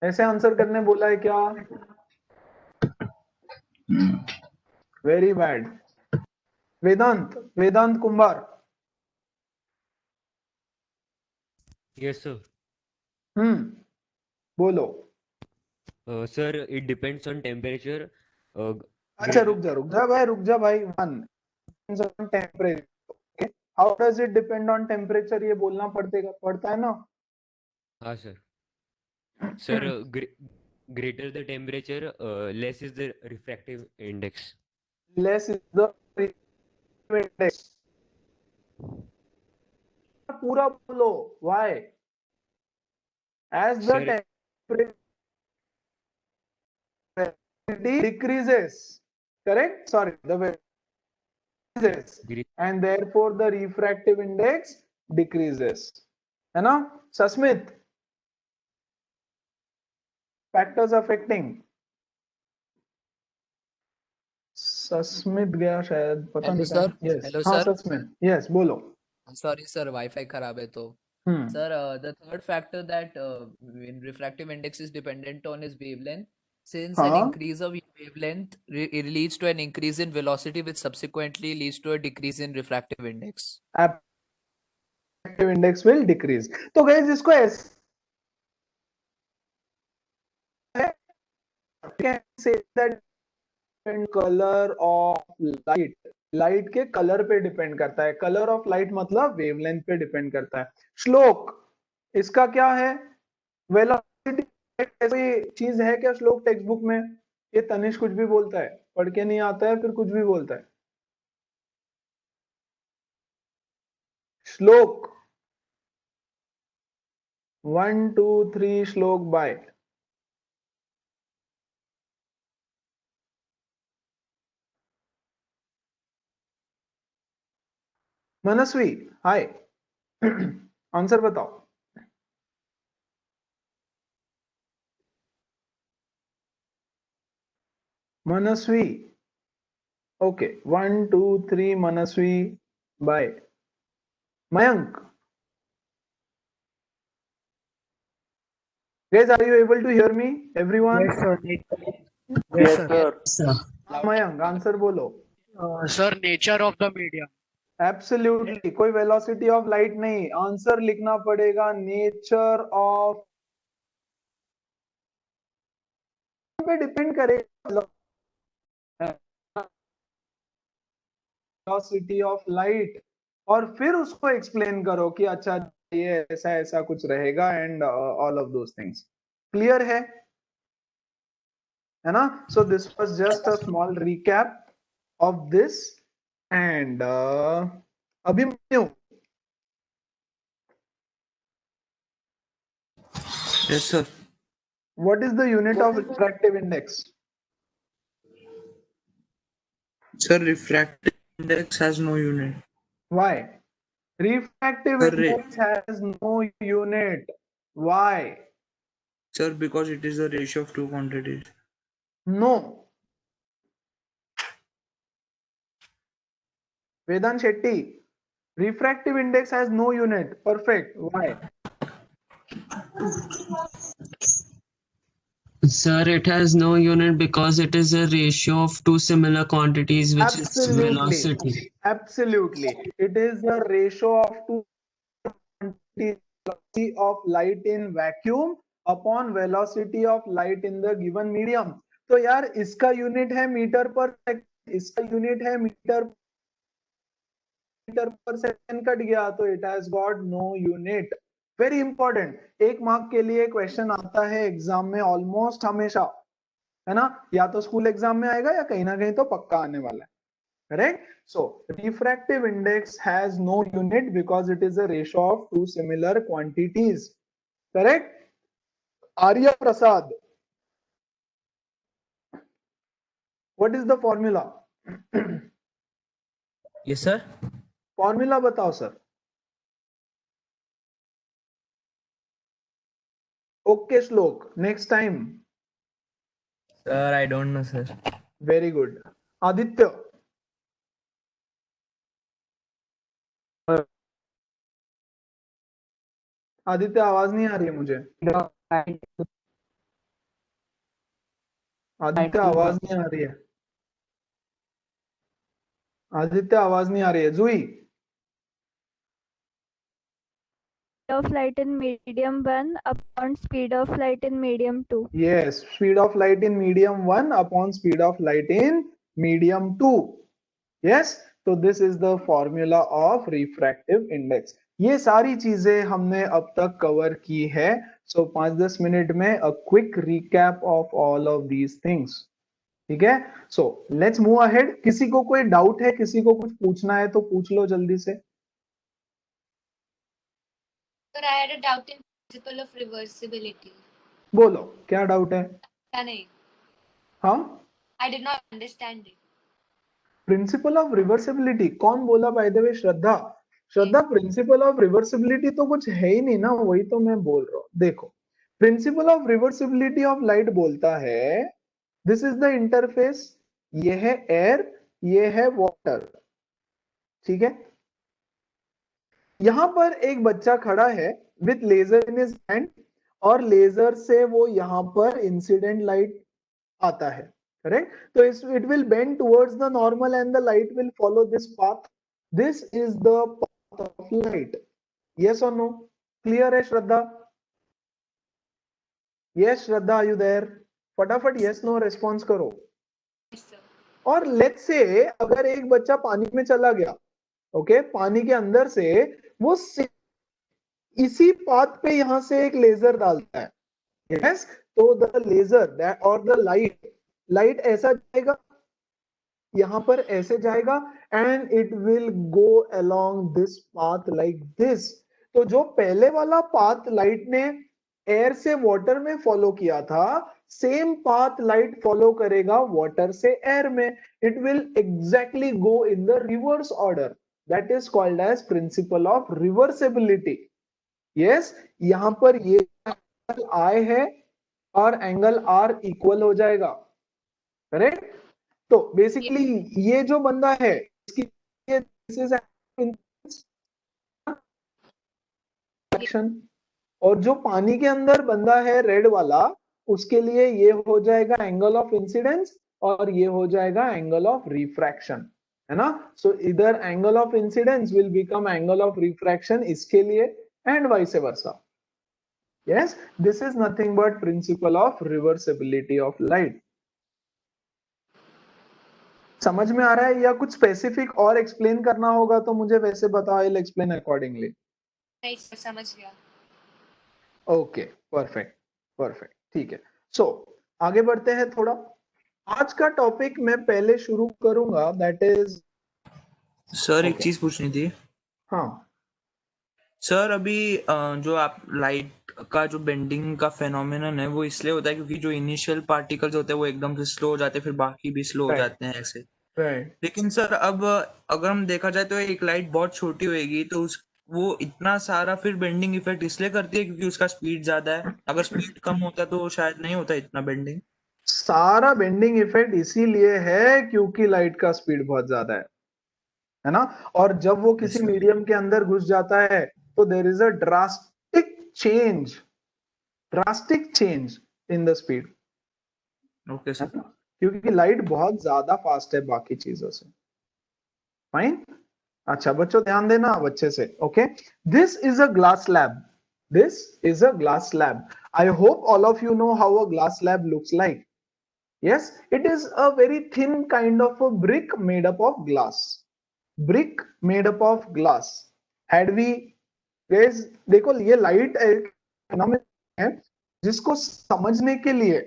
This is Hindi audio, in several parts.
ऐसे आंसर करने बोला है क्या? Very bad. Vedant, Vedant Kumbhar. Yes, sir. बोलो। Sir, it depends on temperature. Uh, अच्छा greater. रुक जा भाई, रुक जा भाई। One temperature, how does it depend on temperature, ये बोलना पड़ता है ना। हाँ sir. Sir, greater the temperature, less is the refractive index. Less is the index. पूरा बोलो। Why? As the Sir, temperature decreases, correct? Sorry, the way decreases, gre- and therefore the refractive index decreases, है ना? Sasmit, factors affecting। सस्मित गया शायद, पता हेलो नहीं सर। कहाँ। यस, हेलो हाँ सर। सस्मित, यस बोलो। सॉरी सर, वाईफाई खराब है तो। हम्म Sir, the third factor that in refractive index is dependent on is wavelength. Since an हाँ, increase of wavelength it leads to an increase in velocity, which subsequently leads to a decrease in refractive index. refractive index will decrease। तो गाइस इसको ऐसे can say that colour of light, light के कलर पे डिपेंड करता है। कलर ऑफ लाइट मतलब वेवलेंथ पे डिपेंड करता है। श्लोक, इसका क्या है? वेलोसिटी ऐसी चीज है क्या श्लोक टेक्स्ट बुक में? ये तनिष कुछ भी बोलता है, पढ़ के नहीं आता है, फिर कुछ भी बोलता है। श्लोक 1 2 3 श्लोक बाय। मनस्वी, हाय। आंसर बताओ। Manasvi, okay 1 2 3 Manasvi bye. Mayank, guys, are you able to hear me everyone? Yes, sir. Yes, Yes, sir. sir. Sir. Mayank answer बोलो। Sir, nature of the medium. Absolutely, कोई वेलोसिटी ऑफ लाइट नहीं, आंसर लिखना पड़ेगा नेचर ऑफ पे डिपेंड करेगा वेलोसिटी ऑफ लाइट, और फिर उसको एक्सप्लेन करो कि अच्छा ये ऐसा ऐसा कुछ रहेगा and all of those things. Clear है ना? So this was just a small recap of this and Abhimanyu, Yes, sir. what is the unit of refractive index? Sir, refractive index has no unit. Why? Refractive Sir, index has no unit. Why? sir, because it is the ratio of two quantities. No. Vedant Shetty, refractive index has no unit. Perfect. Why? Sir, it has no unit because it is a ratio of two similar quantities, which is Absolutely. velocity. Absolutely. It is the ratio of two quantities, velocity of light in vacuum upon velocity of light in the given medium. तो यार इसका यूनिट है मीटर पर सेकंड, इसका यूनिट है मीटर पर सेकंड, कट गया तो it has got no unit. Very important, एक मार्क के लिए क्वेश्चन आता है एग्जाम में ऑलमोस्ट हमेशा, है ना? या तो स्कूल एग्जाम में आएगा या कहीं ना कहीं तो पक्का आने वाला है। Correct? So refractive index has no unit because it is a ratio of two similar quantities. Correct? Arya Prasad, what is the formula? Yes, sir. Formula बताओ sir. Okay Shlok, next time. Sir, I don't know, sir. Very good. Aditya, Aditya आवाज नहीं आ रही है मुझे। आदित्य आवाज नहीं आ रही है, आदित्य आवाज नहीं आ रही है। जुई, of light in medium 1 upon speed of light in medium 2. yes, speed of light in medium 1 upon speed of light in medium 2. yes, तो this is the formula of refractive index. ये सारी चीजें हमने अब तक कवर की है। सो 5-10 मिनट में a quick recap of all of these things. ठीक है, सो लेट्स मूव अहेड। किसी को कोई डाउट है, किसी को कुछ पूछना है तो पूछ लो जल्दी से। Sir, I had a doubt in principle of reversibility. बोलो क्या डाउट है? क्या नहीं? हाँ, I did not understand it. Principal of reversibility कौन बोला? Bye the way Shraddha, Shraddha principal of reversibility तो कुछ है ही नहीं ना, वही तो मैं बोल रहा हूँ। देखो, principal of reversibility of light बोलता है दिस इज द इंटरफेस, ये है एयर, ये है वाटर। ठीक है, यहां पर एक बच्चा खड़ा है with laser in his hand, और लेजर से वो यहां पर इंसिडेंट लाइट आता है, करेक्ट? तो it will bend towards the normal and the light will follow this path. This is the path of light. Yes और नो? क्लियर है Shraddha? Yes Shraddha, are you there? फटाफट यस नो रेस्पॉन्स करो। Yes, sir. और लेट्स से अगर एक बच्चा पानी में चला गया, ओके, पानी के अंदर से वो इसी पाथ पे यहां से एक लेजर डालता है, यस, तो द लेजर और द लाइट ऐसा जाएगा, यहां पर ऐसे जाएगा, and it will go along this path like this. तो जो पहले वाला पाथ लाइट ने एयर से वाटर में फॉलो किया था, सेम पाथ लाइट फॉलो करेगा वाटर से एयर में। It will exactly go in the reverse order. That is called as principle of reversibility. Yes, यहां पर ये एंगल आई है और एंगल आर इक्वल हो जाएगा, करेक्ट? तो बेसिकली ये जो बंदा है इसकी एक्शन, और जो पानी के अंदर बंदा है रेड वाला, उसके लिए ये हो जाएगा एंगल ऑफ इंसिडेंस और ये हो जाएगा एंगल ऑफ रिफ्रैक्शन, है ना? सो इधर angle of incidence will become angle of refraction इसके लिए, and vice versa. Yes, this is nothing but principal of reversibility of light. समझ में आ रहा है? या कुछ स्पेसिफिक और एक्सप्लेन करना होगा तो मुझे वैसे बताओ, आई विल एक्सप्लेन अकॉर्डिंगली। नहीं सर, समझ गया। ओके, परफेक्ट परफेक्ट, ठीक है। सो आगे बढ़ते हैं थोड़ा। आज का टॉपिक मैं पहले शुरू करूंगा, दैट इज सर एक चीज पूछनी थी। हाँ सर अभी जो आप लाइट का जो बेंडिंग का फेनोमेनन है वो इसलिए होता है क्योंकि जो इनिशियल पार्टिकल्स होते हैं वो एकदम से स्लो हो जाते हैं, फिर बाकी भी स्लो हो Right. जाते हैं ऐसे। राइट। लेकिन सर अब अगर हम देखा जाए तो एक लाइट बहुत छोटी होएगी तो वो इतना सारा फिर बेंडिंग इफेक्ट इसलिए करती है क्योंकि उसका स्पीड ज्यादा है। अगर स्पीड कम होता तो शायद नहीं होता इतना बेंडिंग। सारा बेंडिंग इफेक्ट इसीलिए है क्योंकि लाइट का स्पीड बहुत ज्यादा है ना? और जब वो किसी sir. मीडियम के अंदर घुस जाता है तो there is a drastic change in the speed, okay sir. क्योंकि लाइट बहुत ज्यादा फास्ट है बाकी चीजों से। फाइन, अच्छा बच्चों ध्यान देना अब अच्छे से। Okay, this is a glass slab, this is a glass slab. I hope all of you know how a glass slab looks like. yes, it is a very thin kind of a brick made up of glass, brick made up of glass। had we guys, देखो ये लाइट एक phenomenon है जिसको समझने के लिए,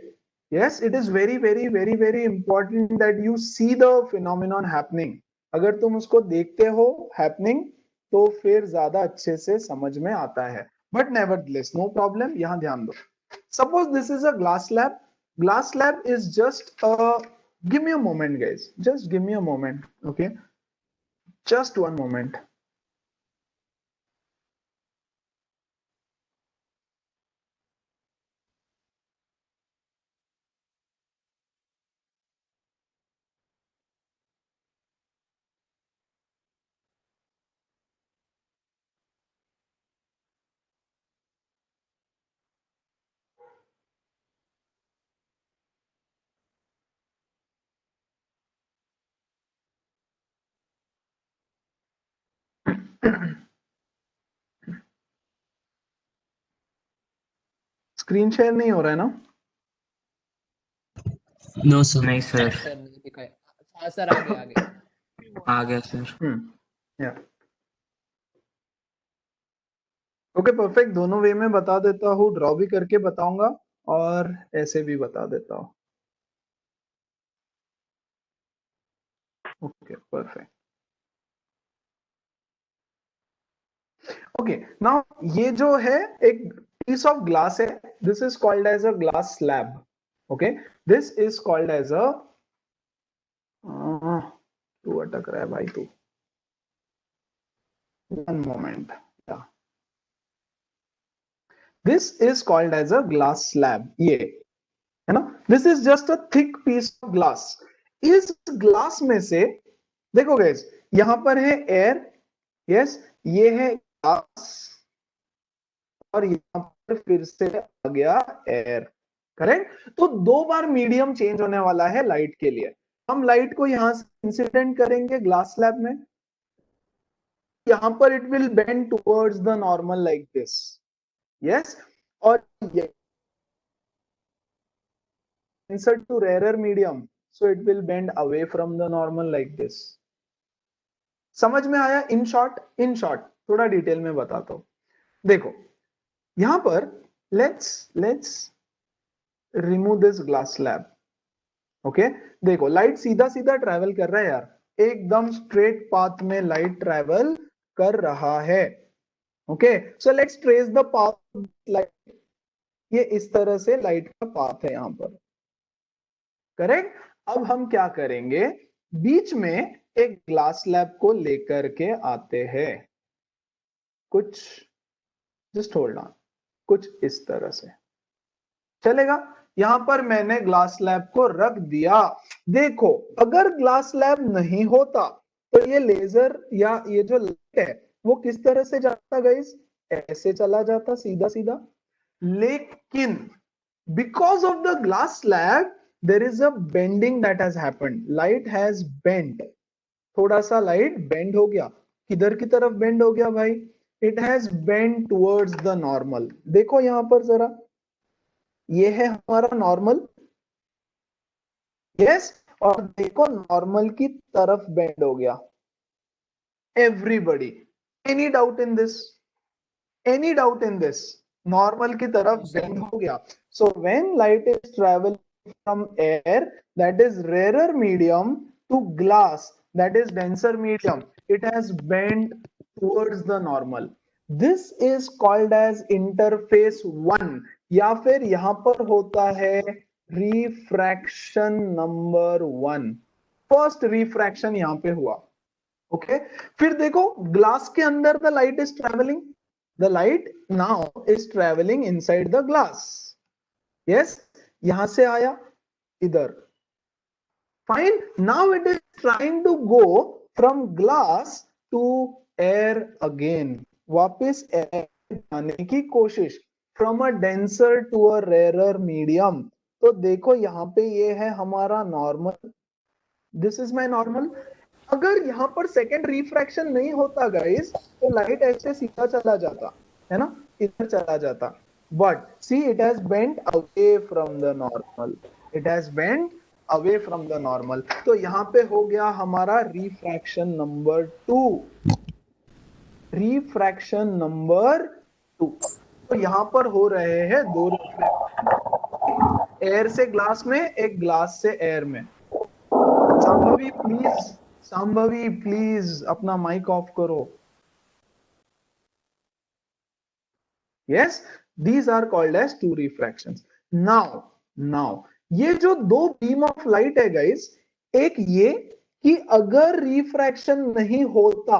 yes, it is very very very very important that you see the phenomenon happening। अगर तुम उसको देखते हो happening तो फिर ज्यादा अच्छे से समझ में आता है। but nevertheless no problem, यहाँ ध्यान दो। suppose this is a glass slab, glass slab is just give me a moment guys, just give me a moment, okay, just one moment। Screen share नहीं हो रहा है ना? No, sir. नहीं सर, सर नहीं दिखाया। हाँ सर, आगे आगे। आ गया सर। या ओके परफेक्ट, दोनों वे में बता देता हूँ, ड्रॉ भी करके बताऊंगा और ऐसे भी बता देता हूँ। Okay perfect. ओके नाउ ये जो है एक piece of glass है, this is called as a glass slab. Okay, this is called as a तू अटक रहा है भाई तू, one moment. Yeah, this is called as a glass slab. ये है ना, this is just a thick piece of glass. इस ग्लास में से देखो गाइस, यहां पर है एयर, यस, ये है ग्लास और यहां पर फिर से आ गया एयर, करेक्ट। तो दो बार मीडियम चेंज होने वाला है लाइट के लिए। हम लाइट को यहां से इंसिडेंट करेंगे ग्लास स्लैब में, यहां पर it will bend towards the normal like this, yes, और insert to rarer medium, so it will bend away from the normal like this. समझ में आया? इन शॉर्ट थोड़ा डिटेल में बताता हूं। देखो यहां पर let's remove this glass slab. Okay, देखो लाइट सीधा सीधा ट्रैवल कर रहा है यार, एकदम स्ट्रेट पाथ में लाइट ट्रैवल कर रहा है। Okay, so let's trace the path light. ये इस तरह से लाइट का पाथ है यहां पर, करेक्ट। अब हम क्या करेंगे, बीच में एक ग्लास स्लैब को लेकर के आते हैं, कुछ जस्ट होल्ड ऑन, कुछ इस तरह से चलेगा। यहां पर मैंने ग्लास स्लैब को रख दिया। देखो अगर ग्लास स्लैब नहीं होता तो ये लेजर या ये जो लाइट है वो किस तरह से जाता गाइस, ऐसे चला जाता सीधा सीधा। लेकिन because of the glass slab there is a bending that has happened, light has bent, थोड़ा सा लाइट बेंड हो गया। किधर की तरफ बेंड हो गया भाई, it has bent towards the normal। देखो यहां पर जरा, ये है हमारा नॉर्मल, यस, और देखो नॉर्मल की तरफ बेंड हो गया। Everybody, any doubt in this? Any doubt in this? Normal की तरफ बेंड हो गया। So when light is travel from air, that is rarer medium, to glass, that is denser medium, it has bent towards the normal. This is called as interface 1, या फिर यहां पर होता है refraction number 1। फर्स्ट रिफ्रैक्शन यहां पे हुआ। ओके, फिर देखो ग्लास के अंदर the light is travelling, the light now is travelling inside the glass, yes, यहां से आया इधर, fine. Now it is trying to go from glass to air again, वापस एयर जाने की कोशिश, from a denser to a rare medium. तो देखो यहां पे ये है हमारा normal, this is my normal. अगर यहां पर सेकेंड रिफ्रैक्शन नहीं होता गाइस तो लाइट ऐसे सीधा चला जाता है ना, इधर चला जाता। But see, it has bent away from the normal. It has bent away from the normal. तो यहाँ पे हो गया हमारा रिफ्रैक्शन नंबर 2, रिफ्रैक्शन नंबर 2। तो यहाँ पर हो रहे हैं दो रिफ्रैक्शन, एयर से ग्लास में, एक ग्लास से एयर में। संभवी प्लीज अपना माइक ऑफ करो। Yes, these are called as two refractions. Now ये जो दो बीम ऑफ लाइट है गाइस, एक ये कि अगर रिफ्रैक्शन नहीं होता,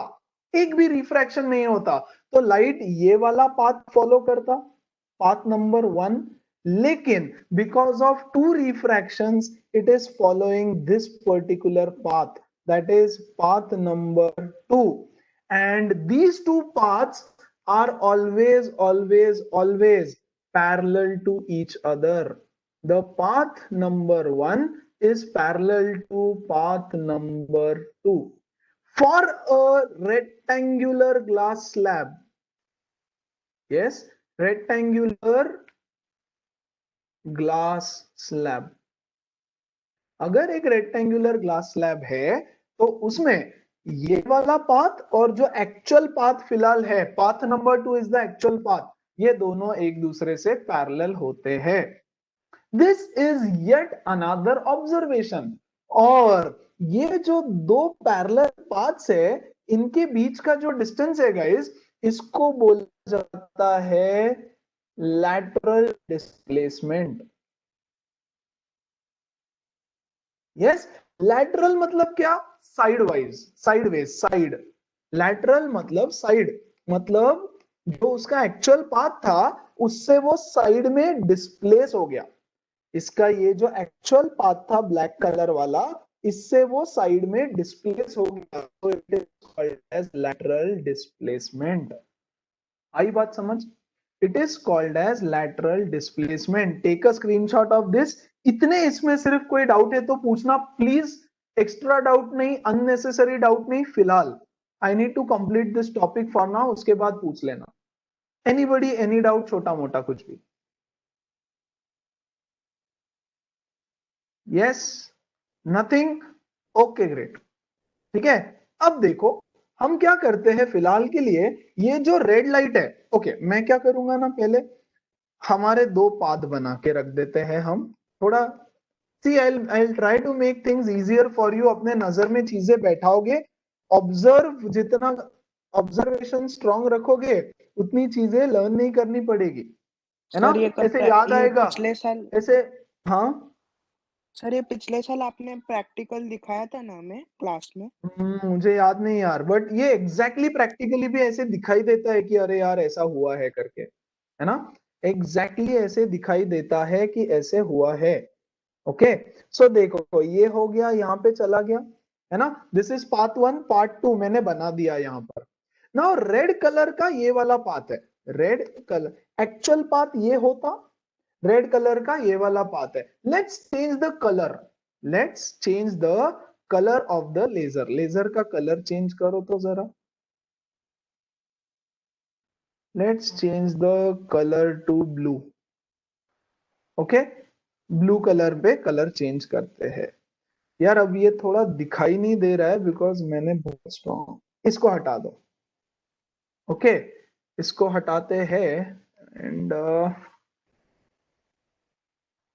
एक भी रिफ्रैक्शन नहीं होता तो लाइट ये वाला पाथ फॉलो करता, पाथ नंबर 1, लेकिन because of two refractions it is following this particular path, that is path number 2, and these two paths are always parallel to each other. The path number 1 is parallel to path number 2. For a rectangular glass slab, yes, rectangular glass slab, अगर एक रेक्टेंगुलर ग्लास स्लैब है तो उसमें ये वाला पाथ और जो एक्चुअल पाथ फिलहाल है, path number 2 is the actual path, ये दोनों एक दूसरे से पैरेलल होते हैं. This is yet another observation. और ये जो दो पैरेलल पाथ्स है, इनके बीच का जो डिस्टेंस है गाइस, इसको बोला जाता है लैटरल डिस्प्लेसमेंट. यस, लैटरल मतलब क्या? Sideways, sideways, side. लैटरल मतलब साइड, मतलब जो उसका एक्चुअल पाथ था उससे वो साइड में डिस्प्लेस हो गया. इसका ये जो एक्चुअल पाथ था ब्लैक कलर वाला, इससे वो साइड में डिस्प्लेस हो गया, तो it is called as lateral displacement. आई बात समझ? It is called as lateral displacement. Take a screenshot of this. इतने इसमें सिर्फ कोई डाउट है तो पूछना प्लीज, एक्स्ट्रा डाउट नहीं, अननेसेसरी डाउट नहीं. फिलहाल I need to complete this topic for now, उसके बाद पूछ लेना. एनीबॉडी, एनी डाउट, छोटा मोटा कुछ भी? Yes, nothing? Okay great. ठीक है, अब देखो हम क्या करते हैं फिलहाल के लिए. ये जो रेड लाइट है, ओके, मैं क्या करूंगा ना, पहले हमारे दो पाथ बना के रख देते हैं हम. थोड़ा सी, I'll try to make things easier for you. अपने नजर में चीजें बैठाओगे, ऑब्जर्व, जितना ऑब्जर्वेशन स्ट्रॉन्ग रखोगे उतनी चीजें लर्न नहीं करनी पड़ेगी, है ना? सर ये तो ऐसे याद आएगा, पिछले साल, ऐसे. हाँ सर ये पिछले साल आपने प्रैक्टिकल दिखाया था ना हमें क्लास में. मुझे याद नहीं यार, बट ये एग्जैक्टली प्रैक्टिकली भी ऐसे दिखाई देता है कि अरे यार ऐसा हुआ है करके, है ना? एग्जैक्टली ऐसे दिखाई देता है कि ऐसे हुआ है. ओके, सो देखो ये हो गया, यहाँ पे चला गया, है ना? This is path 1. पार्ट 2 मैंने बना दिया यहाँ पर. नाउ रेड कलर का ये वाला पाथ है, रेड कलर, एक्चुअल पाथ ये होता, रेड कलर का ये वाला पाथ है. Let's change the colour, let's change the colour of the laser. Laser का कलर चेंज करो तो जरा. Let's change the colour to blue. Okay, blue colour पे कलर चेंज करते हैं. यार अब ये थोड़ा दिखाई नहीं दे रहा है बिकॉज मैंने बहुत स्ट्रॉन्ग, इसको हटा दो. ओके, इसको हटाते हैं and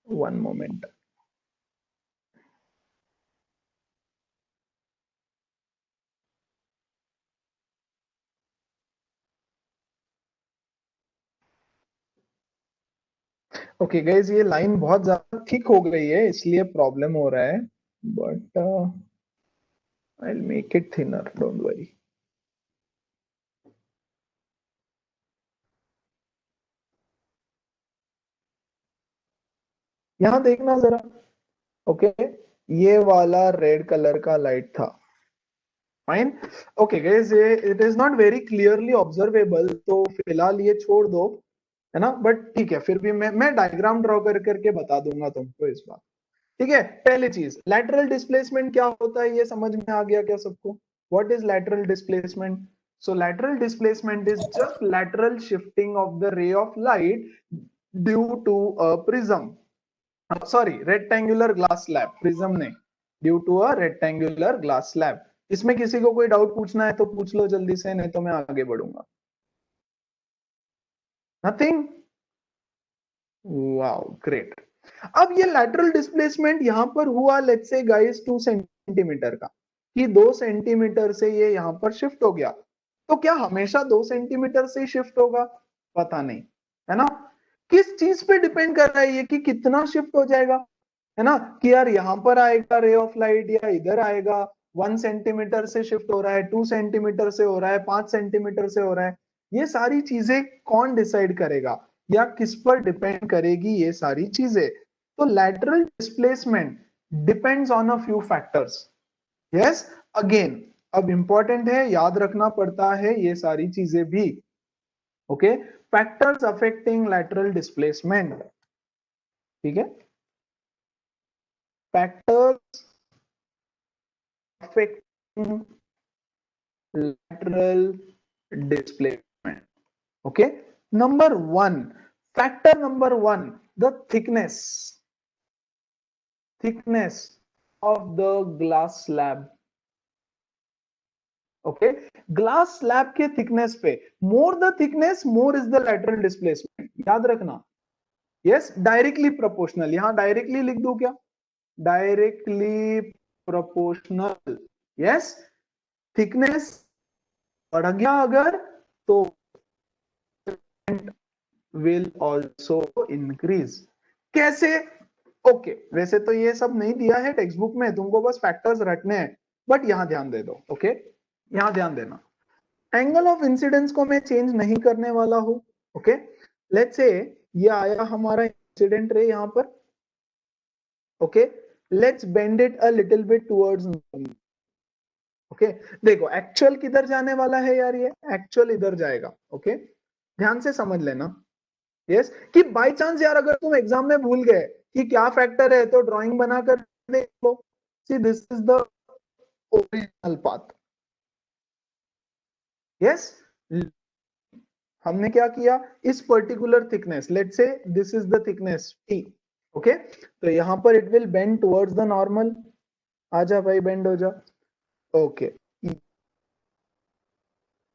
one moment. Okay guys, ये लाइन बहुत ज्यादा थिक हो गई है इसलिए प्रॉब्लम हो रहा है, but I will make it thinner, don't worry. यहां देखना जरा. ओके, ये वाला रेड कलर का लाइट था. फाइन. ओके गाइस, ये it is not very clearly observable, तो फिलहाल ये छोड़ दो, है ना? बट ठीक है, फिर भी मैं डायग्राम ड्रॉ कर करके बता दूंगा तुमको इस बात. ठीक है, पहली चीज, लैटरल डिस्प्लेसमेंट क्या होता है ये समझ में आ गया क्या सबको? What is lateral displacement? So lateral displacement is just lateral shifting of the ray of light due to a prism, sorry rectangular glass slab, prism नहीं, due to a rectangular glass slab. इसमें किसी को कोई डाउट पूछना है तो पूछ लो जल्दी से, नहीं तो मैं आगे बढ़ूंगा. नथिंग? Wow great. अब ये लैटरल डिस्प्लेसमेंट यहां पर हुआ, लेट्स से गाइस 2 सेंटीमीटर का, कि 2 सेंटीमीटर से ये यहां पर शिफ्ट हो गया. तो क्या हमेशा 2 सेंटीमीटर से शिफ्ट होगा? पता नहीं, है ना? किस चीज पे डिपेंड कर रहा है ये कि कितना शिफ्ट हो जाएगा, है ना? कि यार यहां पर आएगा रे ऑफ लाइट या इधर आएगा, 1 सेंटीमीटर से शिफ्ट हो रहा है, 2 सेंटीमीटर से हो रहा है, 5 सेंटीमीटर से हो रहा है. ये सारी चीजें कौन डिसाइड करेगा या किस पर डिपेंड करेगी ये सारी चीजें? तो lateral displacement depends on a few factors. Yes, again अब इंपॉर्टेंट है, याद रखना पड़ता है ये सारी चीजें भी. Okay, factors affecting lateral displacement. ठीक है, factors affecting lateral displacement. Okay, number one, factor number one, the thickness of the glass slab. Okay, glass slab के thickness पे, more the thickness, more is the lateral displacement. याद रखना. Yes, directly proportional. यहाँ directly लिख दूं क्या? Directly proportional. Yes, thickness बढ़ गया अगर तो will also increase. कैसे? ओके, वैसे तो ये सब नहीं दिया है टेक्स्ट बुक में, तुमको बस फैक्टर्स रटने हैं, बट यहां ध्यान दे दो. ओके, यहां ध्यान देना. एंगल ऑफ इंसिडेंस को मैं चेंज नहीं करने वाला हूं. ओके, लेट्स से ये आया हमारा इंसिडेंट रे यहां पर. Okay, let's bend it a little bit towards. Okay, देखो एक्चुअल किधर जाने वाला है यार, ये एक्चुअल इधर जाएगा. ओके, ध्यान से समझ लेना. यस, कि बाय चांस यार अगर तुम एग्जाम में भूल गए कि क्या फैक्टर है, तो ड्राइंग बनाकर देख लो. See this is the original path. Yes, हमने क्या किया, इस particular thickness, let's say this is the thickness T. Okay, तो यहां पर it will bend towards the normal. आजा भाई, बेंड हो जा. Okay,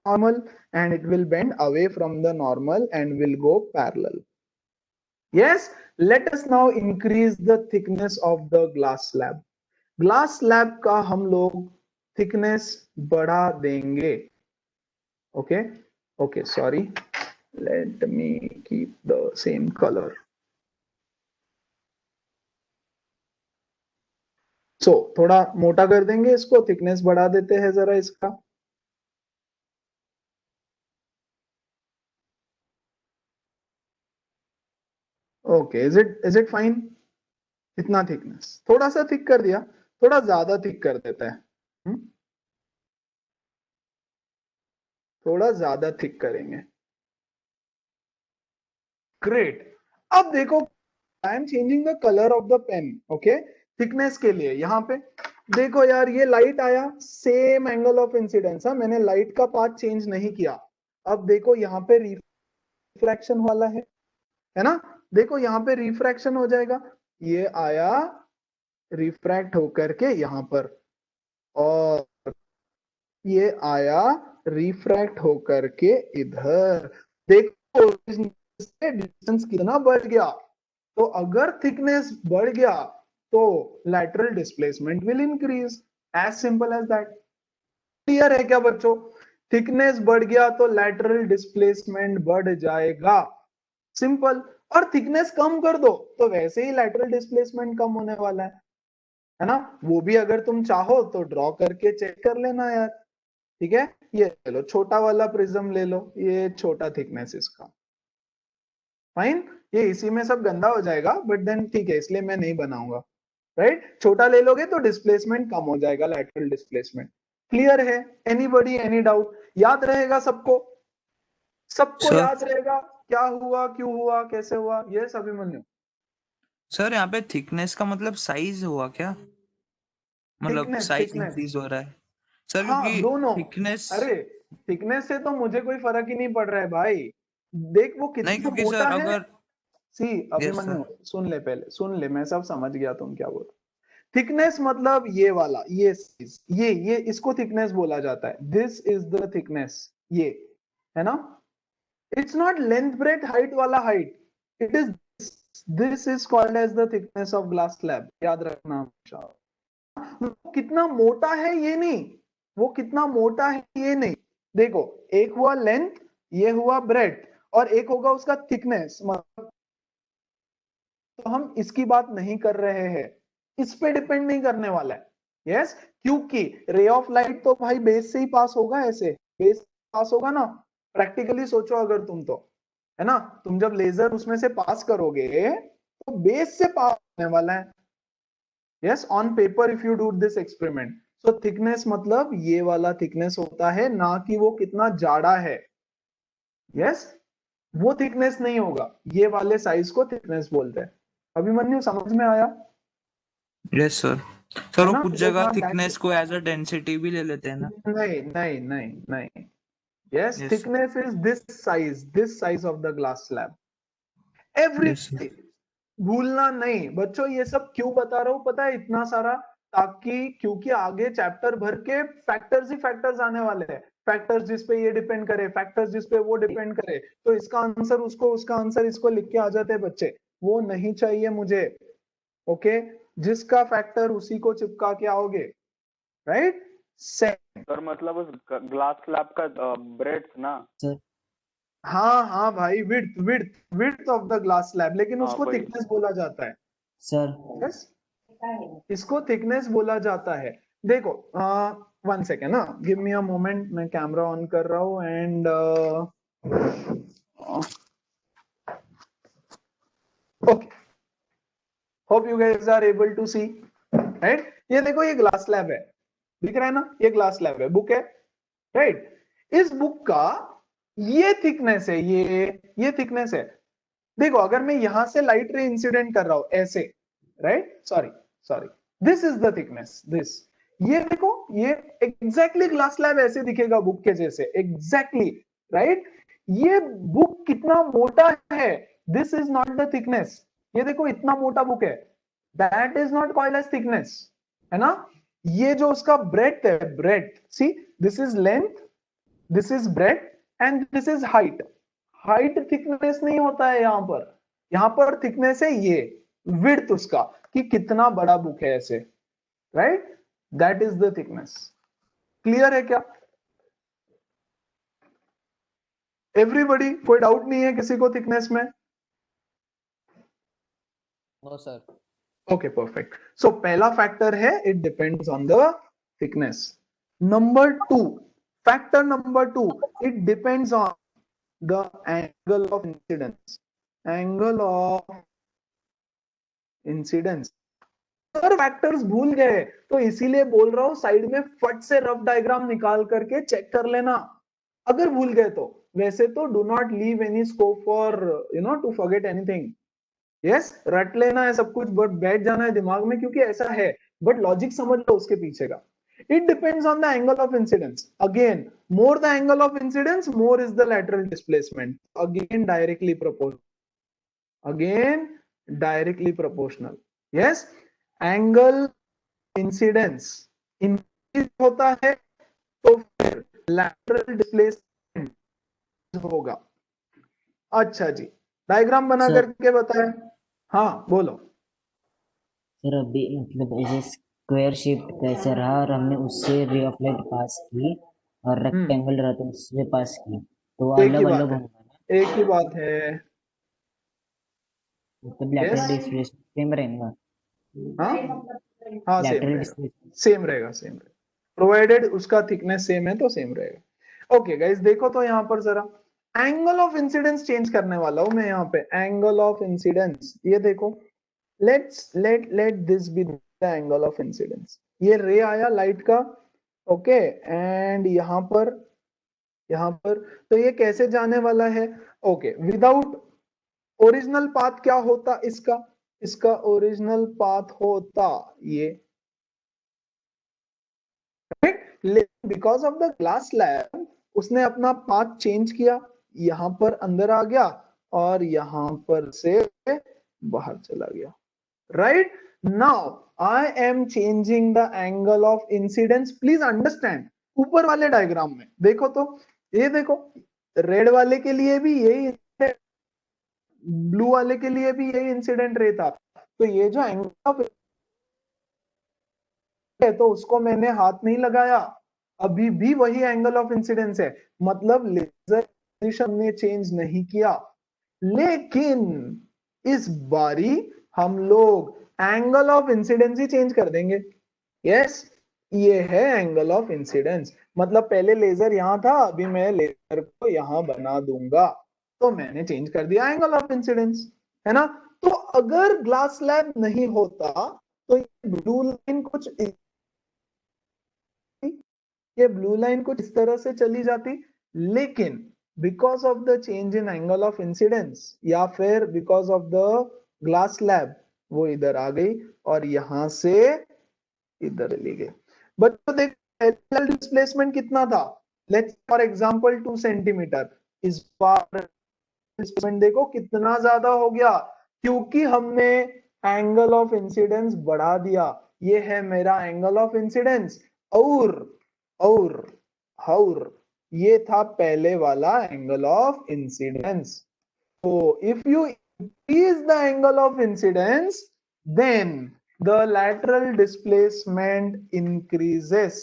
normal, and it will bend away from the normal and will go parallel. Yes, let us now increase the thickness of the glass slab. Glass slab का हम लोग thickness बढ़ा देंगे. Okay, okay, sorry, let me keep the same color. So थोड़ा मोटा कर देंगे इसको, thickness बढ़ा देते हैं जरा इसका. Okay, is it fine? इतना थिकनेस, थोड़ा सा थिक कर दिया, थोड़ा ज्यादा थिक कर देता है. थोड़ा ज्यादा थिक करेंगे. ग्रेट. अब देखो, I am changing the colour of the pen. Okay, thickness के लिए यहां पे देखो यार, ये लाइट आया, सेम एंगल ऑफ इंसिडेंस. मैंने लाइट का पाथ चेंज नहीं किया. अब देखो यहाँ पे रिफ्रैक्शन वाला है ना. देखो यहाँ पे रिफ्रैक्शन हो जाएगा, ये आया रिफ्रैक्ट होकर के यहाँ पर, और ये आया रिफ्रैक्ट होकर के इधर. देखो डिस्टेंस कितना बढ़ गया. तो अगर थिकनेस बढ़ गया तो lateral displacement will increase. As simple as that. Clear है क्या बच्चों? थिकनेस बढ़ गया तो लैटरल डिस्प्लेसमेंट बढ़ जाएगा. सिंपल. और थिकनेस कम कर दो तो वैसे ही लैटरल डिस्प्लेसमेंट कम होने वाला है ना. वो भी अगर तुम चाहो तो ड्रॉ करके चेक कर लेना यार. ठीक है, ये ले लो, छोटा वाला प्रिज्म ले लो, ये छोटा थिकनेस इसका. फाइन, ये इसी में सब गंदा हो जाएगा, बट देन ठीक है, इसलिए मैं नहीं बनाऊंगा. राइट, छोटा ले लोगे तो डिस्प्लेसमेंट कम हो जाएगा, लैटरल डिस्प्लेसमेंट. क्लियर है? Anybody, any doubt? याद रहेगा सबको? सबको याद रहेगा क्या हुआ, क्यों हुआ, कैसे हुआ? यस अभिमन्यु. सर यहाँ पे थिकनेस का मतलब साइज हुआ क्या? मतलब साइज इंक्रीज हो रहा है सर? हाँ, क्योंकि दोनों. थिकनेस, अरे थिकनेस से तो मुझे कोई फर्क ही नहीं पड़ रहा है भाई. देख वो कितना नहीं, क्योंकि मोटा सर है. अगर सी अभिमन्यु, सुन ले, पहले सुन ले, मैं सब समझ गया तुम क्या बोल. थिकनेस मतलब ये वाला, ये इसको थिकनेस बोला जाता है. दिस इज द थिकनेस, ये है ना. It's not length breadth height वाला height, it is this is called as the thickness of glass slab. याद रखना हमेशा. वो कितना मोटा है ये नहीं, वो कितना मोटा है ये नहीं. देखो, एक हुआ लेंथ, ये हुआ ब्रेथ, और एक होगा उसका थिकनेस. मतलब तो हम इसकी बात नहीं कर रहे हैं, इस पे डिपेंड नहीं करने वाला है. यस, क्योंकि रे ऑफ लाइट तो भाई बेस से ही पास होगा. ऐसे बेस पास होगा ना. प्रैक्टिकली सोचो अगर तुम, तो है ना, तुम जब लेजर उसमें से पास करोगे तो बेस से पास होने वाला है. Yes, on paper if you do this experiment. So thickness मतलब ये वाला थिकनेस होता है, ना कि वो कितना जाड़ा है. यस, वो थिकनेस नहीं होगा, ये वाले साइज को थिकनेस बोलते हैं. अभिमन्यु समझ में आया? Yes sir. सर है वो ना, कुछ it was जगह not that थिकनेस big. को एज अ डेंसिटी भी ले लेते हैं ना। नहीं नहीं नहीं नहीं, yes, Yes. thickness is this size of the glass slab. Yes, sir. Every भूलना नहीं बच्चों, ये सब क्यों बता रहा हूँ पता है इतना सारा, ताकि क्योंकि आगे चैप्टर भर के फैक्टर्स ही फैक्टर्स आने वाले हैं, फैक्टर्स जिस पे ये डिपेंड करे, फैक्टर्स जिस पे वो डिपेंड करे, तो इसका आंसर उसको, उसका आंसर इसको लिख के आ जाते हैं बच्चे, वो नहीं चाहिए मुझे। ओके, जिसका फैक्टर उसी को चिपका के आओगे, राइट। सर मतलब उस ग्लास स्लैब का ब्रेड्थ ना। हाँ हाँ भाई, width width width of the glass slab, लेकिन हाँ, उसको वही। थिकनेस बोला जाता है सर यस, इसको थिकनेस बोला जाता है। देखो 1 सेकेंड ना, गिव मी अ मोमेंट, मैं कैमरा ऑन कर रहा हूँ and okay, hope you guys are able to see, right. ये देखो ये ग्लास स्लैब है, दिख रहा है ना, ये ग्लास स्लैब है, बुक है, राइट। इस बुक का ये थिकनेस है, ये थिकनेस है। देखो अगर मैं यहां से लाइट रे इंसिडेंट कर रहा हूं ऐसे, right, sorry, this is the thickness, this, ये देखो ये एग्जैक्टली ग्लास स्लैब ऐसे दिखेगा बुक के जैसे, एग्जैक्टली, राइट। ये बुक कितना मोटा है, this is not the thickness, ये देखो इतना मोटा बुक है, that is not called as thickness, है ना। ये जो उसका ब्रेड्थ है, breadth, see this is length, this is breadth and this is height. Height thickness नहीं होता है यहाँ पर थिकनेस है ये विड्थ उसका, कि कितना बड़ा बुक है ऐसे, right, that is the thickness. Clear है क्या एवरीबॉडी? कोई डाउट नहीं है किसी को थिकनेस में? No sir. Okay perfect. So पहला फैक्टर है it depends on the thickness. Number 2, factor number 2, it depends on the angle of incidence. Angle of incidence, अगर फैक्टर्स भूल गए तो इसीलिए बोल रहा हूं साइड में फट से रफ डायग्राम निकाल करके चेक कर लेना, अगर भूल गए तो। वैसे तो do not leave any scope for to forget anything. Yes, रट लेना है सब कुछ, बट बैठ जाना है दिमाग में क्योंकि ऐसा है, बट लॉजिक समझ लो उसके पीछे का। It depends on the angle of incidence. Again, more the angle of incidence, more is the lateral displacement. Again, directly proportional. Again, directly proportional. Yes, angle incidence increase होता है तो फिर lateral displacement होगा। अच्छा जी, डायग्राम बना सर। करके बताएं। हाँ बोलो। सर अभी मतलब ऐसे स्क्वायर शेप कैसे रहा और हमने उससे रे ऑफ लाइट पास की और रेक्टेंगल रहा तो उससे पास की, तो वो एक ही अलग बात अलग है, होगा ना, एक ही बात है। मतलब लैटरल Yes. डिस्प्लेसमेंट सेम रहेगा। हाँ लैटरल डिस्प्लेसमेंट सेम रहेगा, प्रोवाइडेड उसका थिकनेस सेम है तो सेम रहेगा। ओके गाइस, देखो तो यहाँ पर जरा एंगल ऑफ इंसिडेंस चेंज करने वाला हूं मैं यहाँ पे। एंगल ऑफ इंसिडेंस, ये देखो, let this B the angle of incidence. ये रे आया लाइट का, ओके, एंड यहाँ पर तो ये कैसे जाने वाला है? ओके, विदाउट ओरिजिनल पाथ क्या होता इसका ओरिजिनल पाथ होता ये, लेकिन because of the glass slab उसने अपना पाथ चेंज किया, यहां पर अंदर आ गया और यहां पर से बाहर चला गया, right. Now I am changing the angle of incidence. Please understand, ऊपर वाले डायग्राम में देखो तो, ये देखो रेड वाले के लिए भी यही, ब्लू वाले के लिए भी यही इंसिडेंट रे था, तो ये जो एंगल ऑफ है तो उसको मैंने हाथ नहीं लगाया, अभी भी वही एंगल ऑफ इंसिडेंस है, मतलब लेजर पोजीशन ने चेंज नहीं किया। लेकिन इस बारी हम लोग angle of incidence he change कर देंगे। यस, ये है एंगल ऑफ इंसिडेंस, मतलब पहले लेजर यहां था, अभी मैं लेजर को यहां बना दूंगा, तो मैंने चेंज कर दिया एंगल ऑफ इंसिडेंस, है ना। तो अगर ग्लास स्लैब नहीं होता तो ये ब्लू लाइन कुछ इस तरह से चली जाती, लेकिन because of the change in angle of incidence या फिर because of the glass slab वो इधर आ गई और यहां से इधर ले गए बच्चों। देखो डिस्प्लेसमेंट कितना था, लेट्स फॉर एग्जांपल 2 सेंटीमीटर। इस बार डिस्प्लेसमेंट देखो कितना ज्यादा हो गया, क्योंकि हमने एंगल ऑफ इंसिडेंस बढ़ा दिया। ये है मेरा एंगल ऑफ इंसिडेंस, और ये था पहले वाला angle of incidence. So if you increase the angle of incidence, then the lateral displacement increases.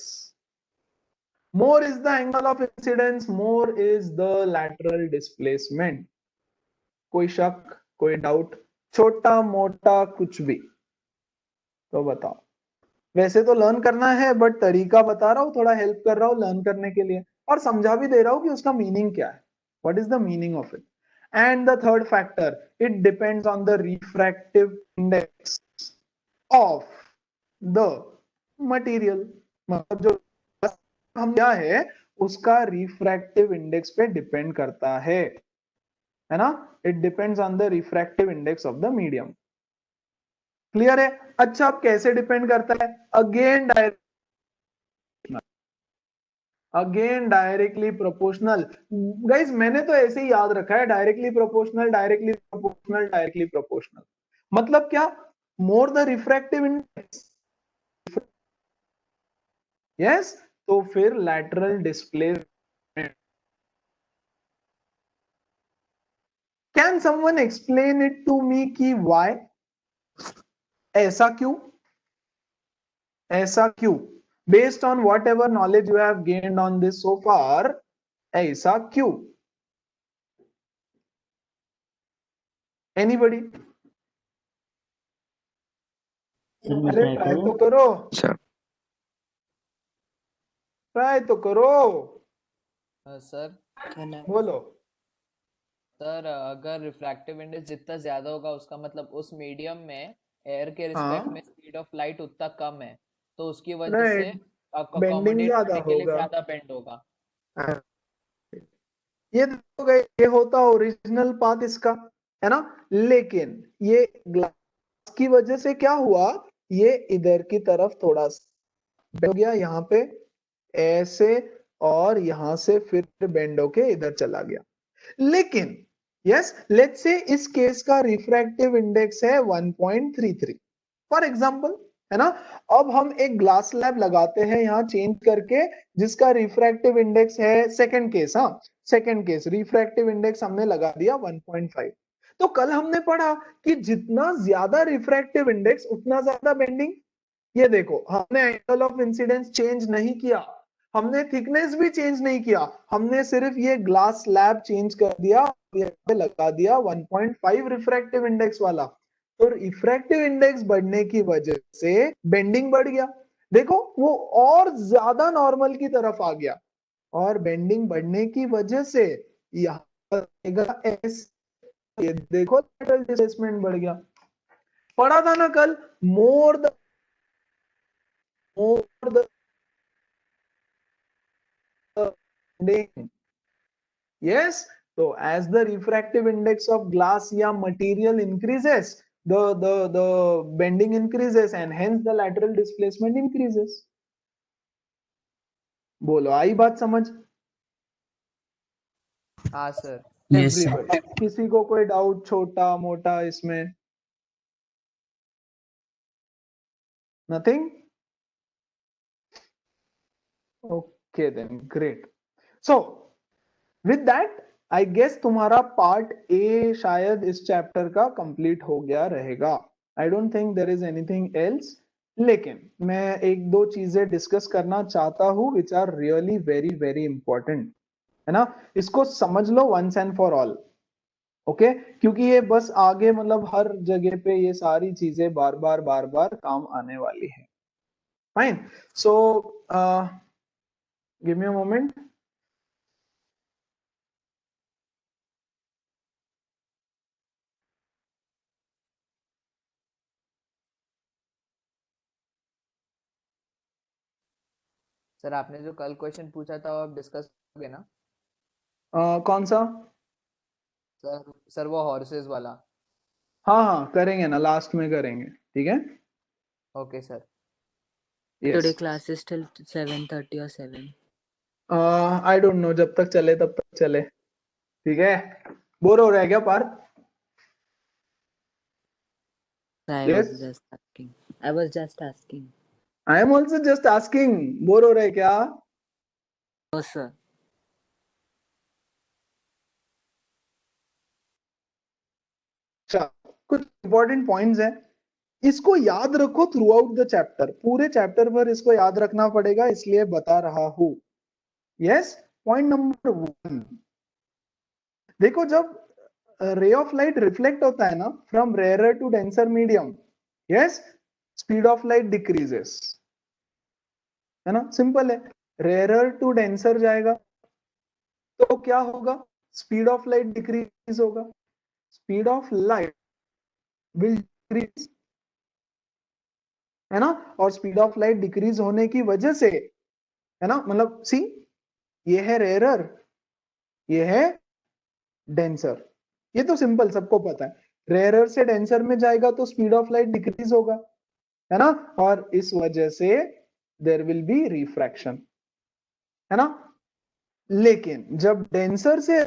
More is the angle of incidence, more is the lateral displacement. कोई शक, कोई डाउट, छोटा मोटा कुछ भी तो बताओ। वैसे तो लर्न करना है, बट तरीका बता रहा हूं, थोड़ा हेल्प कर रहा हूं लर्न करने के लिए, और समझा भी दे रहा हूं कि उसका मीनिंग क्या है, what is the meaning of it. And the third factor, it depends on the refractive index of the material। मतलब जो हम क्या है उसका रिफ्रैक्टिव इंडेक्स पे डिपेंड करता है ना। It depends on the refractive index of the medium. Clear है? अच्छा, अब कैसे डिपेंड करता है? Again directly proportional. गाइस मैंने तो ऐसे ही याद रखा है, directly proportional, directly proportional, directly proportional. मतलब क्या? More the refractive index, yes, तो फिर lateral displacement. Can someone explain it to me कि व्हाई? ऐसा क्यों? ऐसा क्यों? Based on whatever knowledge you have gained on this so far, ऐसा क्यों? Anybody? अरे ट्राई तो करो, ट्राई तो करो। सर बोलो। सर अगर रिफ्रैक्टिव इंडेक्स जितना ज्यादा होगा उसका मतलब उस मीडियम में एयर के रिस्पेक्ट में स्पीड ऑफ लाइट उतना कम है, तो उसकी वजह से बेंडिंग ज्यादा करने के लिए होगा, ज्यादा बेंड होगा। ये तो गए, ये होता ओरिजिनल पाथ इसका, है ना। लेकिन ये ग्लास की वजह से क्या हुआ, ये इधर की तरफ थोड़ा सा हो गया, यहाँ पे ऐसे, और यहां से फिर बेंड होके इधर चला गया। लेकिन यस, लेट्स से इस केस का रिफ्रैक्टिव इंडेक्स है 1.33 फॉर एग्जांपल, है ना। अब हम एक ग्लास स्लैब लगाते हैं यहाँ चेंज करके, जिसका रिफ्रैक्टिव इंडेक्स है, सेकंड केस, हाँ सेकंड केस, रिफ्रैक्टिव इंडेक्स हमने लगा दिया 1.5। तो कल हमने पढ़ा कि जितना ज्यादा रिफ्रैक्टिव इंडेक्स उतना ज्यादा बेंडिंग। ये देखो, हमने एंगल ऑफ इंसिडेंस चेंज नहीं किया, हमने थिकनेस भी चेंज नहीं किया, हमने सिर्फ ये ग्लास स्लैब चेंज कर दिया, लगा दिया 1.5 रिफ्रैक्टिव इंडेक्स वाला। तो रिफ्रैक्टिव इंडेक्स बढ़ने की वजह से बेंडिंग बढ़ गया। देखो वो और ज्यादा नॉर्मल की तरफ आ गया, और बेंडिंग बढ़ने की वजह से यहाँ ये देखो लैटरल डिस्प्लेसमेंट बढ़ गया। पढ़ा था ना कल, more the yes, so as the refractive index of glass या material increases, the bending increases and hence the lateral displacement increases। बोलो, आई बात समझ? हाँ सर। Yes, sir. Everybody, किसी को कोई डाउट छोटा मोटा इसमें? Nothing? Okay then, great. So with that I guess तुम्हारा पार्ट ए शायद इस चैप्टर का कंप्लीट हो गया रहेगा। I don't think there is anything else, लेकिन मैं एक दो चीजें डिस्कस करना चाहता हूं which are really very very important, है ना। इसको समझ लो once and for all, okay, क्योंकि ये बस आगे मतलब हर जगह पे ये सारी चीजें बार बार काम आने वाली है। Fine, so give me a moment. Sir आपने जो कल क्वेश्चन पूछा था वो आप डिस्कस करोगे ना? कौन सा? सर वो हॉर्सेस वाला। हाँ हाँ करेंगे ना, लास्ट में करेंगे, ठीक है। Okay sir. Yes classes till 7:30 or 7. I don't no, जब तक चले तब तक चले, ठीक है। बोर हो रहा है क्या Parth? I yes, was just asking. I was just asking. I am also just asking, बोर हो रहा है क्या? No, sir. अच्छा, कुछ इंपॉर्टेंट पॉइंट्स हैं, इसको याद रखो थ्रू आउट द चैप्टर, पूरे चैप्टर भर इसको याद रखना पड़ेगा, इसलिए बता रहा हूं। यस, पॉइंट नंबर 1, देखो जब रे ऑफ लाइट रिफ्लेक्ट होता है ना from rare to denser medium, yes, speed of light decreases, है ना, सिंपल है। रेयर टू डेंसर जाएगा तो क्या होगा? स्पीड ऑफ लाइट डिक्रीज होगा, speed of light will decrease, है ना। और स्पीड ऑफ लाइट डिक्रीज होने की वजह से, है ना, मतलब सी, ये है रेयर, ये है डेंसर, ये तो सिंपल सबको पता है। रेयर से डेंसर में जाएगा तो स्पीड ऑफ लाइट डिक्रीज होगा, है ना, और इस वजह से देयर विल बी रिफ्रैक्शन, है ना। लेकिन जब डेंसर से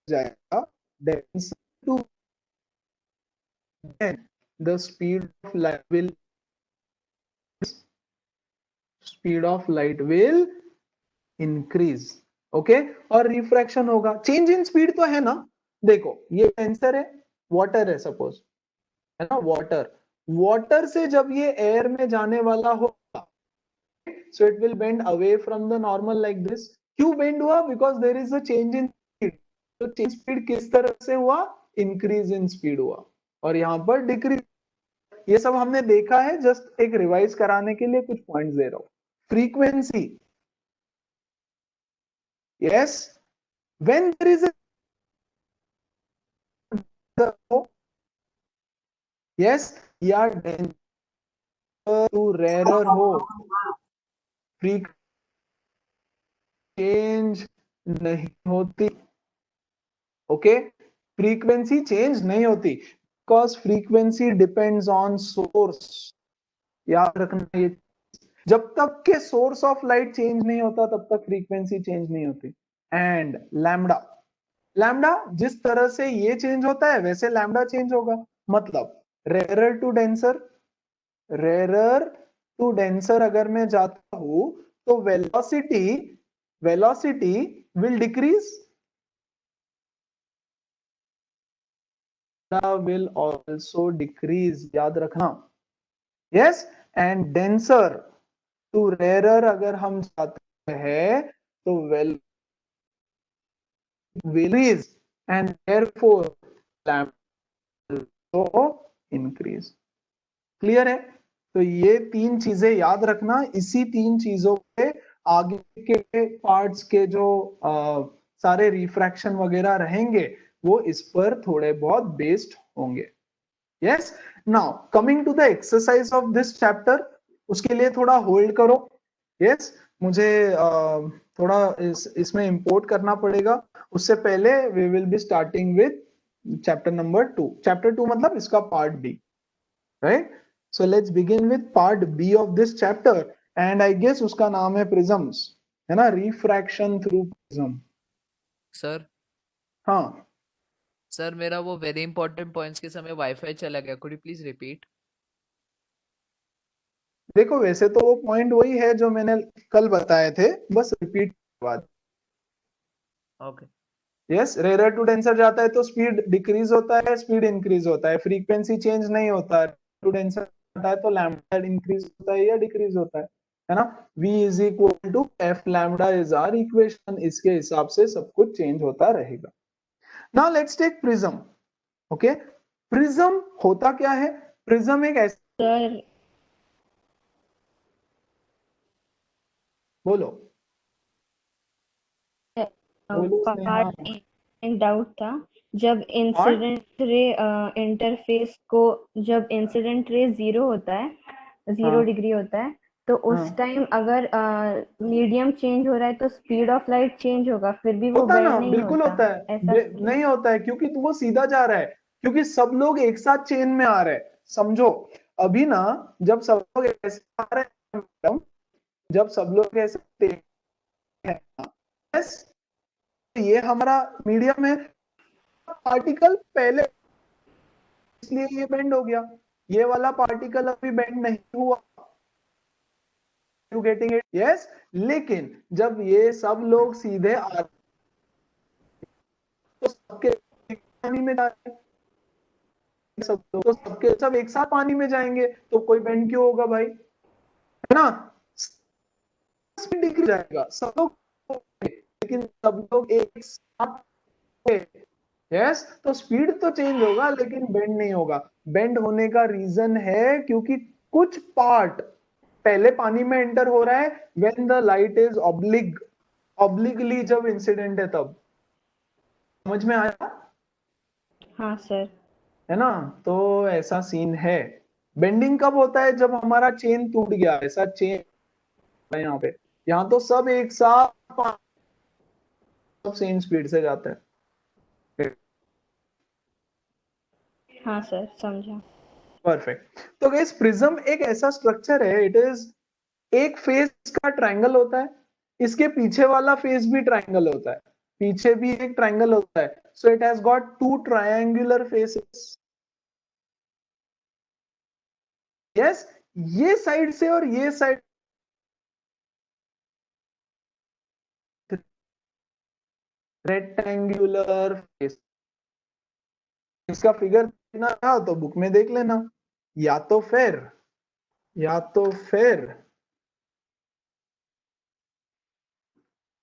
जाएगा, denser to, the speed of light will increase, okay, और रिफ्रैक्शन होगा, चेंज इन स्पीड तो है ना। देखो ये डेंसर है, वाटर है सपोज, है ना, वाटर से जब ये एयर में जाने वाला होगा, so it will bend away from the normal like this। क्यों बेंड हुआ? Because there is a change in speed. तो चेंज स्पीड किस तरह से हुआ? इंक्रीज इन स्पीड हुआ, और यहाँ पर डिक्रीज। ये सब हमने देखा है, जस्ट एक रिवाइज कराने के लिए कुछ पॉइंट्स दे रहा हूं। Frequency, yes, when there is yes, या डेंसर टू रेयर हो, फ्रीक्वेंसी चेंज नहीं होती, ओके, फ्रीक्वेंसी चेंज नहीं होती, because frequency depends on source. याद रखना, ये जब तक के सोर्स ऑफ लाइट चेंज नहीं होता तब तक फ्रीक्वेंसी चेंज नहीं होती। एंड लैम्डा, लैम्डा जिस तरह से ये चेंज होता है वैसे लैम्डा चेंज होगा, मतलब rare to denser, rare to denser अगर मैं जाता हूं तो velocity will decrease, will also decrease, याद रखना। Yes, and denser to rare अगर हम जाते हैं तो well increase and therefore lambda also increase। Clear है? तो ये तीन चीजें याद रखना, इसी तीन चीजों पे आगे के पार्ट्स के जो सारे रिफ्रैक्शन वगैरह रहेंगे वो इस पर थोड़े बहुत बेस्ड होंगे। Yes, now coming to the exercise of this chapter, उसके लिए थोड़ा होल्ड करो। यस, मुझे थोड़ा इसमें इंपोर्ट करना पड़ेगा, उससे पहले we will be starting with chapter number 2। Chapter 2 मतलब इसका part B, right. So let's begin with part B of this chapter, and I guess उसका नाम है प्रिज्म्स, है ना, रिफ्रैक्शन थ्रू प्रिज्म। सर, हाँ सर मेरा वो वेरी इंपॉर्टेंट पॉइंट्स के समय वाईफाई चला गया, कुड यू प्लीज रिपीट? देखो वैसे तो वो पॉइंट वही है जो मैंने कल बताए थे, बस रिपीट बाद। Okay. Yes, rare to denser जाता है तो स्पीड डिक्रीज होता है, स्पीड इंक्रीज होता है, फ्रीक्वेंसी चेंज नहीं होता है। टू डेंसर जाता है तो लैम्डा इंक्रीज होता है या डिक्रीज होता है ना। V is equal to F lambda is our equation, इसके हिसाब से सब कुछ चेंज होता रहेगा। Now let's take prism. Okay, prism होता क्या है? प्रिज्म एक ऐसा, बोलो पार्ट इन डाउट था, जब इंसिडेंट रे इंटरफेस को, जब इंसिडेंट रे 0 होता है, 0 डिग्री होता है, तो उस टाइम अगर मीडियम चेंज हो रहा है तो स्पीड ऑफ लाइट चेंज होगा, फिर भी वो होता बेंड ना, नहीं बिल्कुल होता है, ऐसा नहीं होता है, क्योंकि वो सीधा जा रहा है, क्योंकि सब लोग एक साथ चेन में आ रहे हैं। समझो अभी ना, जब सब लोग ऐसे आ रहे हैं जब सब लोग ऐसे हैं, yes, ये हमारा मीडियम है, पार्टिकल पहले इसलिए ये बेंड हो गया, ये वाला पार्टिकल अभी बेंड नहीं हुआ, यू गेटिंग इट? यस। लेकिन जब ये सब लोग सीधे आ तो सबके पानी में जाएंगे, सब लोग तो सबके सब एक साथ पानी में जाएंगे, तो कोई बेंड क्यों होगा भाई, है ना? स्पीड डिक्रीज जाएगा, सब लोग, लेकिन सब लोग एक साथ, यस, तो स्पीड तो चेंज होगा लेकिन बेंड नहीं होगा। बेंड होने का रीजन है क्योंकि कुछ पार्ट पहले पानी में एंटर हो रहा है when the light is obliquely, जब इंसिडेंट है तब। समझ में आया? हाँ सर। है ना? तो ऐसा सीन है। बेंडिंग कब होता है? जब हमारा चेन टूट गया, ऐसा चेन यहाँ पे, यहाँ तो सब एक साथ सेम स्पीड से जाते हैं। हाँ सर, समझा। परफेक्ट। तो गाइस प्रिज्म एक ऐसा स्ट्रक्चर है, इट इज एक फेस का ट्रायंगल होता है, इसके पीछे वाला फेस भी ट्रायंगल होता है, पीछे भी एक ट्रायंगल होता है, so it has got two triangular faces. Yes, ये साइड से और ये साइड रेक्टेंगुलर फेस। इसका फिगर देखना है तो बुक में देख लेना, या तो फिर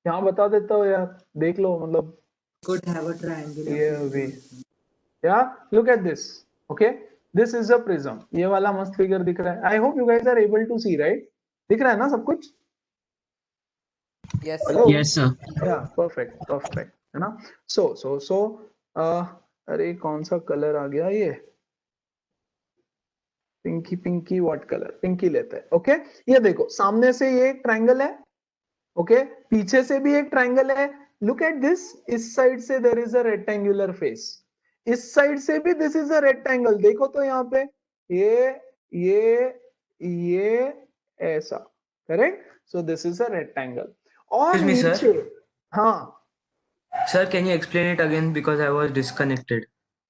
यहाँ बता देता हूँ यार, देख लो, मतलब Could have a triangular ये face भी, also. या look at this, okay, this is a prism, ये वाला मस्त फिगर दिख रहा है। I hope you guys are able to see, right? दिख रहा है ना सब कुछ? Yes hello, Yes, sir. या परफेक्ट, है ना? सो अरे कौन सा कलर आ गया, ये पिंकी व्हाट कलर, पिंकी लेते हैं। ओके, ये देखो सामने से ये एक ट्रायंगल है, ओके, पीछे से भी एक ट्रायंगल है। लुक एट दिस, इस साइड से there is a rectangular face, इस साइड से भी दिस इज अ रेक्टेंगल। देखो तो यहाँ पे ये ऐसा, correct? So this is a rectangle. और Excuse me, नीचे, sir. हाँ, Sir, can you explain it again because I was disconnected?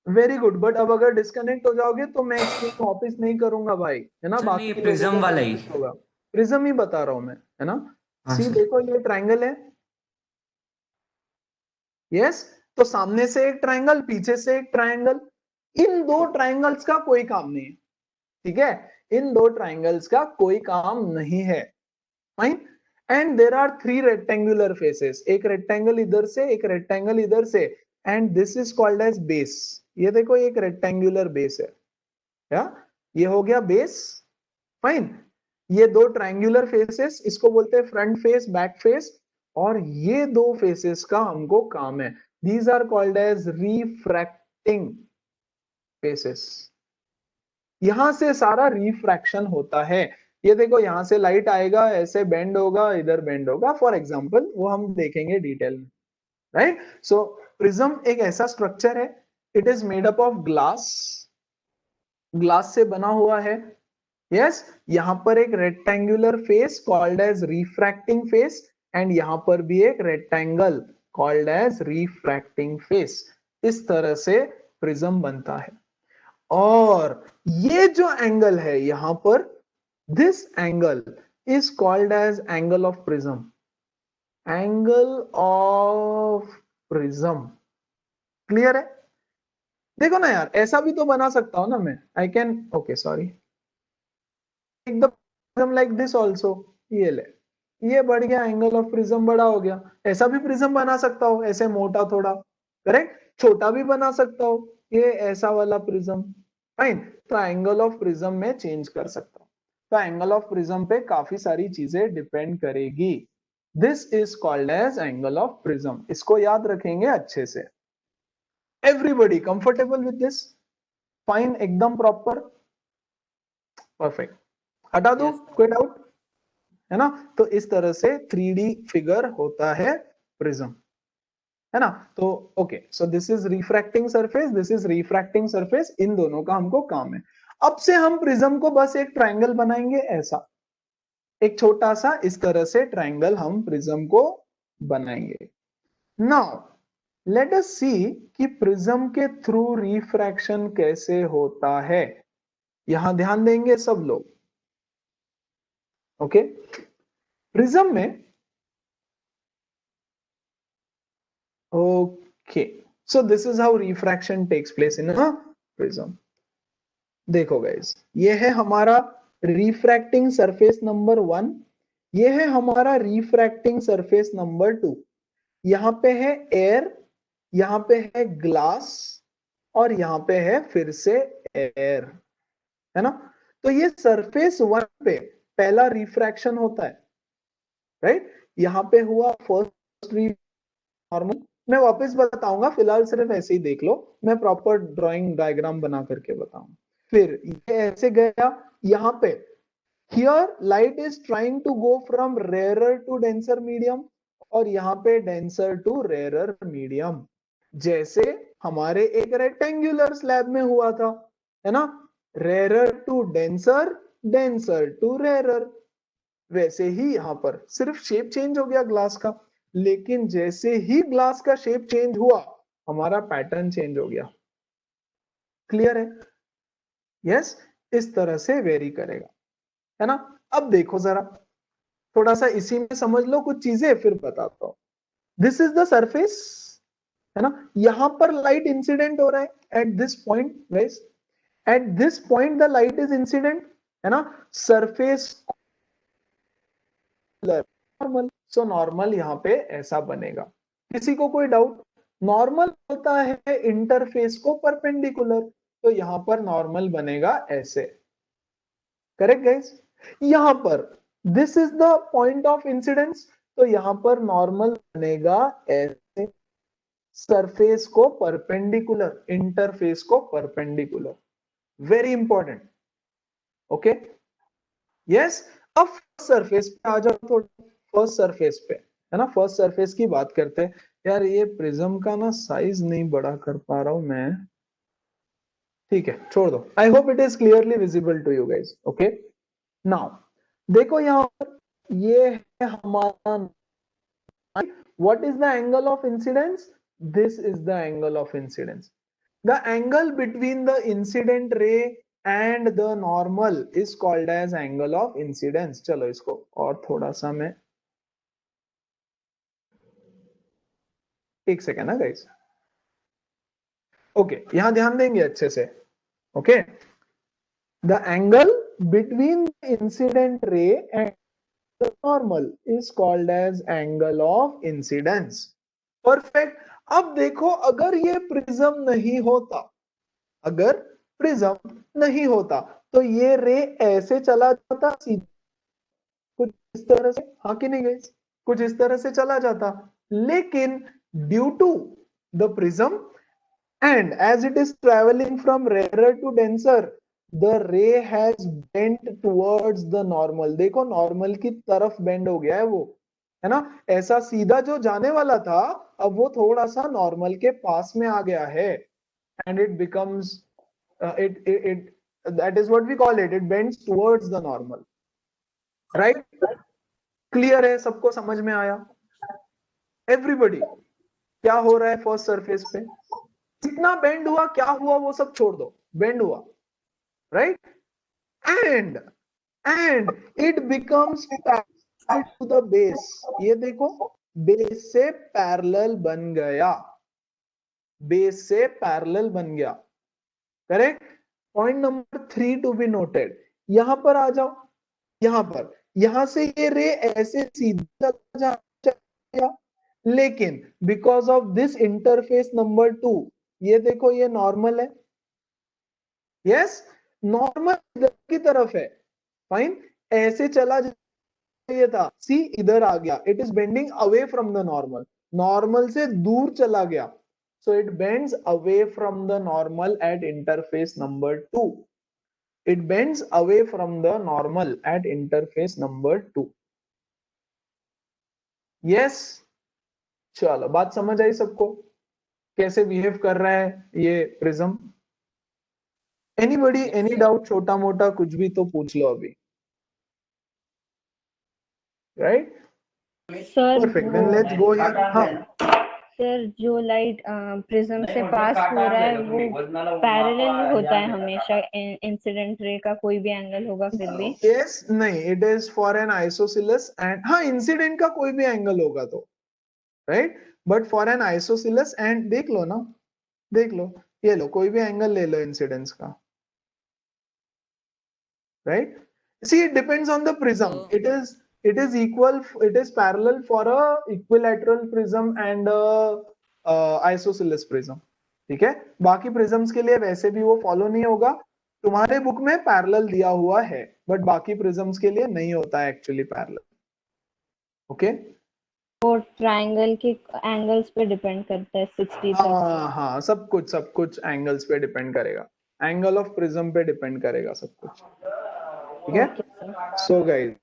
Very good, but अब अगर डिस्कनेक्ट हो जाओगे तो मैं एक्सप्लेन वापस नहीं करूंगा भाई, है ना? सर बाकी नहीं, लोगों प्रिज्म को वाला ही। confuse होगा। प्रिज्म ही बता रहा हूं मैं, है ना? हाँ सी सर। देखो, ये ट्रायंगल है, यस, तो सामने से एक ट्रायंगल, पीछे से एक ट्रायंगल, इन दो ट्रायंगल्स का कोई काम नहीं है, ठीक है? इन दो ट्रायंगल्स का कोई काम नहीं है, fine. And there are three rectangular faces, एक रेक्टेंगल इधर से, एक रेक्टेंगल इधर से, and this is called as base. ये देखो, एक रेक्टेंगुलर बेस है, या ये हो गया बेस, फाइन। ये दो ट्रायंगुलर फेसेस, इसको बोलते हैं फ्रंट फेस, बैक फेस, और ये दो फेसेस का हमको काम है, these are called as refracting faces. यहां से सारा रिफ्रैक्शन होता है। ये देखो, यहां से लाइट आएगा, ऐसे बेंड होगा, इधर बेंड होगा, फॉर एग्जांपल, वो हम देखेंगे डिटेल में, राइट? सो प्रिज्म एक ऐसा स्ट्रक्चर है, it is made up of glass से बना हुआ है, यस। यहां पर एक rectangular face called as refracting face, and यहां पर भी एक rectangle called as refracting face. इस तरह से प्रिज्म बनता है। और ये जो एंगल है यहां पर, this angle is called as angle of prism, angle of prism. Clear है? देखो ना यार, ऐसा भी तो बना सकता हूं ना मैं, I can, okay sorry, the prism like this also, ये ले, ये बढ़ गया, एंगल ऑफ प्रिज्म बड़ा हो गया। ऐसा भी प्रिज्म बना सकता हो, ऐसे मोटा थोड़ा, करेक्ट? छोटा भी बना सकता हो, ये ऐसा वाला प्रिज्म, फाइन। तो एंगल ऑफ प्रिज्म में चेंज कर सकता हूं। तो एंगल ऑफ प्रिज्म पे काफी सारी चीजें डिपेंड करेगी। This is called as angle of prism, इसको याद रखेंगे अच्छे से। Everybody comfortable with this? Fine, एकदम प्रॉपर, परफेक्ट। हटा दो, कोई डाउट है ना? तो इस तरह से 3D फिगर होता है प्रिज्म, है ना? तो okay, so this is refracting surface, this is refracting surface, इन दोनों का हमको काम है। अब से हम प्रिज्म को बस एक ट्रायंगल बनाएंगे ऐसा, एक छोटा सा इस तरह से ट्रायंगल हम प्रिज्म को बनाएंगे। नाउ लेट अस सी कि प्रिज्म के थ्रू रिफ्रैक्शन कैसे होता है। यहां ध्यान देंगे सब लोग। ओके, प्रिज्म में okay, so this is how refraction takes place in a prism. देखो गाइस, ये है हमारा रिफ्रैक्टिंग सरफेस नंबर 1, ये है हमारा रिफ्रैक्टिंग सरफेस नंबर 2। यहां पे है एयर, यहां पे है ग्लास, और यहां पे है फिर से एयर, है ना। तो ये सरफेस 1 पे पहला रिफ्रैक्शन होता है, राइट। यहां पे हुआ फर्स्ट नॉर्मल, मैं वापस बताऊंगा, फिलहाल सिर्फ ऐसे ही देख लो, मैं प्रॉपर ड्राइंग डायग्राम बना करके बताऊंगा। फिर ये ऐसे गया, यहां पे here light is trying to go from rarer to denser medium, और यहाँ पे डेंसर टू रेयरर मीडियम, जैसे हमारे एक रेक्टेंगुलर स्लैब में हुआ था, है ना। Rarer to denser, denser to rarer, वैसे ही यहाँ पर सिर्फ शेप चेंज हो गया ग्लास का, लेकिन जैसे ही ग्लास का शेप चेंज हुआ हमारा पैटर्न चेंज हो गया। क्लियर है? यस, इस तरह से वेरी करेगा, है ना। अब देखो जरा, थोड़ा सा इसी में समझ लो कुछ चीजें, फिर बताता हूं। दिस इज द सरफेस, है ना। यहां पर लाइट इंसिडेंट हो रहा है at this point guys, at this point the light is incident, है ना। सरफेस नॉर्मल, सो नॉर्मल यहां पे ऐसा बनेगा। किसी को कोई डाउट? नॉर्मल होता है इंटरफेस को परपेंडिकुलर, तो यहां पर नॉर्मल बनेगा ऐसे, करेक्ट गाइस। यहां पर this is the point of incidence, तो यहां पर नॉर्मल बनेगा ऐसे, सरफेस को परपेंडिकुलर, इंटरफेस को perpendicular, very important. Okay, yes. अब सरफेस पे आ जाओ, थोड़ा फर्स्ट सरफेस पे, है ना। फर्स्ट सरफेस की बात करते हैं। यार ये प्रिज्म का ना साइज नहीं बड़ा कर पा रहा हूं मैं, ठीक है छोड़ दो। I hope it is clearly visible to you guys. Okay, now देखो यहां पर, ये है हमारा, what is the angle of incidence? This is the angle of incidence. The angle between the incident ray and the normal is called as angle of incidence। चलो इसको और थोड़ा सा मैं, एक सेकेंड ना गाइस। ओके, यहां ध्यान देंगे अच्छे से। Okay, the angle between incident ray and the normal is called as angle of incidence. Perfect. अब देखो, अगर ये प्रिज्म नहीं होता, अगर प्रिज्म नहीं होता, तो ये रे ऐसे चला जाता सीधा, कुछ इस तरह से, हाँ कि नहीं गाइस, कुछ इस तरह से चला जाता। लेकिन due to the prism and as it is travelling from rarer to denser, the ray has bent towards the normal. देखो नॉर्मल की तरफ बेंड हो गया है वो, है ना। ऐसा सीधा जो जाने वाला था, अब वो थोड़ा सा नॉर्मल के पास में आ गया है, and it becomes it that is what we call it bends towards the normal, right? Clear है? सबको समझ में आया? एवरीबॉडी, क्या हो रहा है फर्स्ट सरफेस पे? कितना बेंड हुआ, क्या हुआ, वो सब छोड़ दो, बेंड हुआ, right. And it becomes parallel to the base. ये देखो, बेस से पैरेलल बन गया, बेस से पैरेलल बन गया, correct. Point number 3 to be noted. यहां पर आ जाओ, यहां पर, यहां से ये रे ऐसे सीधा चला, लेकिन because of this interface number 2, ये देखो ये नॉर्मल है, यस, नॉर्मल इधर की तरफ है, फाइन, ऐसे चला ये था, सी इधर आ गया, it is bending away from the normal, normal से दूर चला गया, so it bends away from the normal at interface number 2, it bends away from the normal at interface number 2, yes। चलो बात समझ आई सबको, कैसे बिहेव कर रहा है ये प्रिज्म? एनीबॉडी, एनी डाउट, छोटा मोटा कुछ भी तो पूछ लो अभी। Right? Sir perfect, then let's go here. हाँ, सर जो लाइट प्रिज्म से पास हो रहा है वो पैरेलल होता है हमेशा इंसिडेंट रे का, कोई भी एंगल होगा फिर भी. यस, नहीं, it is for an isosceles and हाँ इंसिडेंट का कोई भी एंगल होगा तो, right, but for an isosceles and देख लो ना, देख लो, ये लो, कोई भी एंगल ले लो इंसिडेंस का, right. See it depends on the prism. it is equal, it is parallel for a equilateral prism and isosceles prism. ठीक है, बाकी प्रिज्म्स के लिए वैसे भी वो फॉलो नहीं होगा. तुम्हारे बुक में पैरेलल दिया हुआ है बट बाकी प्रिज्म्स के लिए नहीं होता है एक्चुअली पैरेलल. ओके, वो ट्रायंगल के एंगल्स पे डिपेंड करता है 60 तक. हाँ, सब कुछ एंगल्स पे डिपेंड करेगा, एंगल ऑफ प्रिज्म पे डिपेंड करेगा सब कुछ. ठीक है, so guys,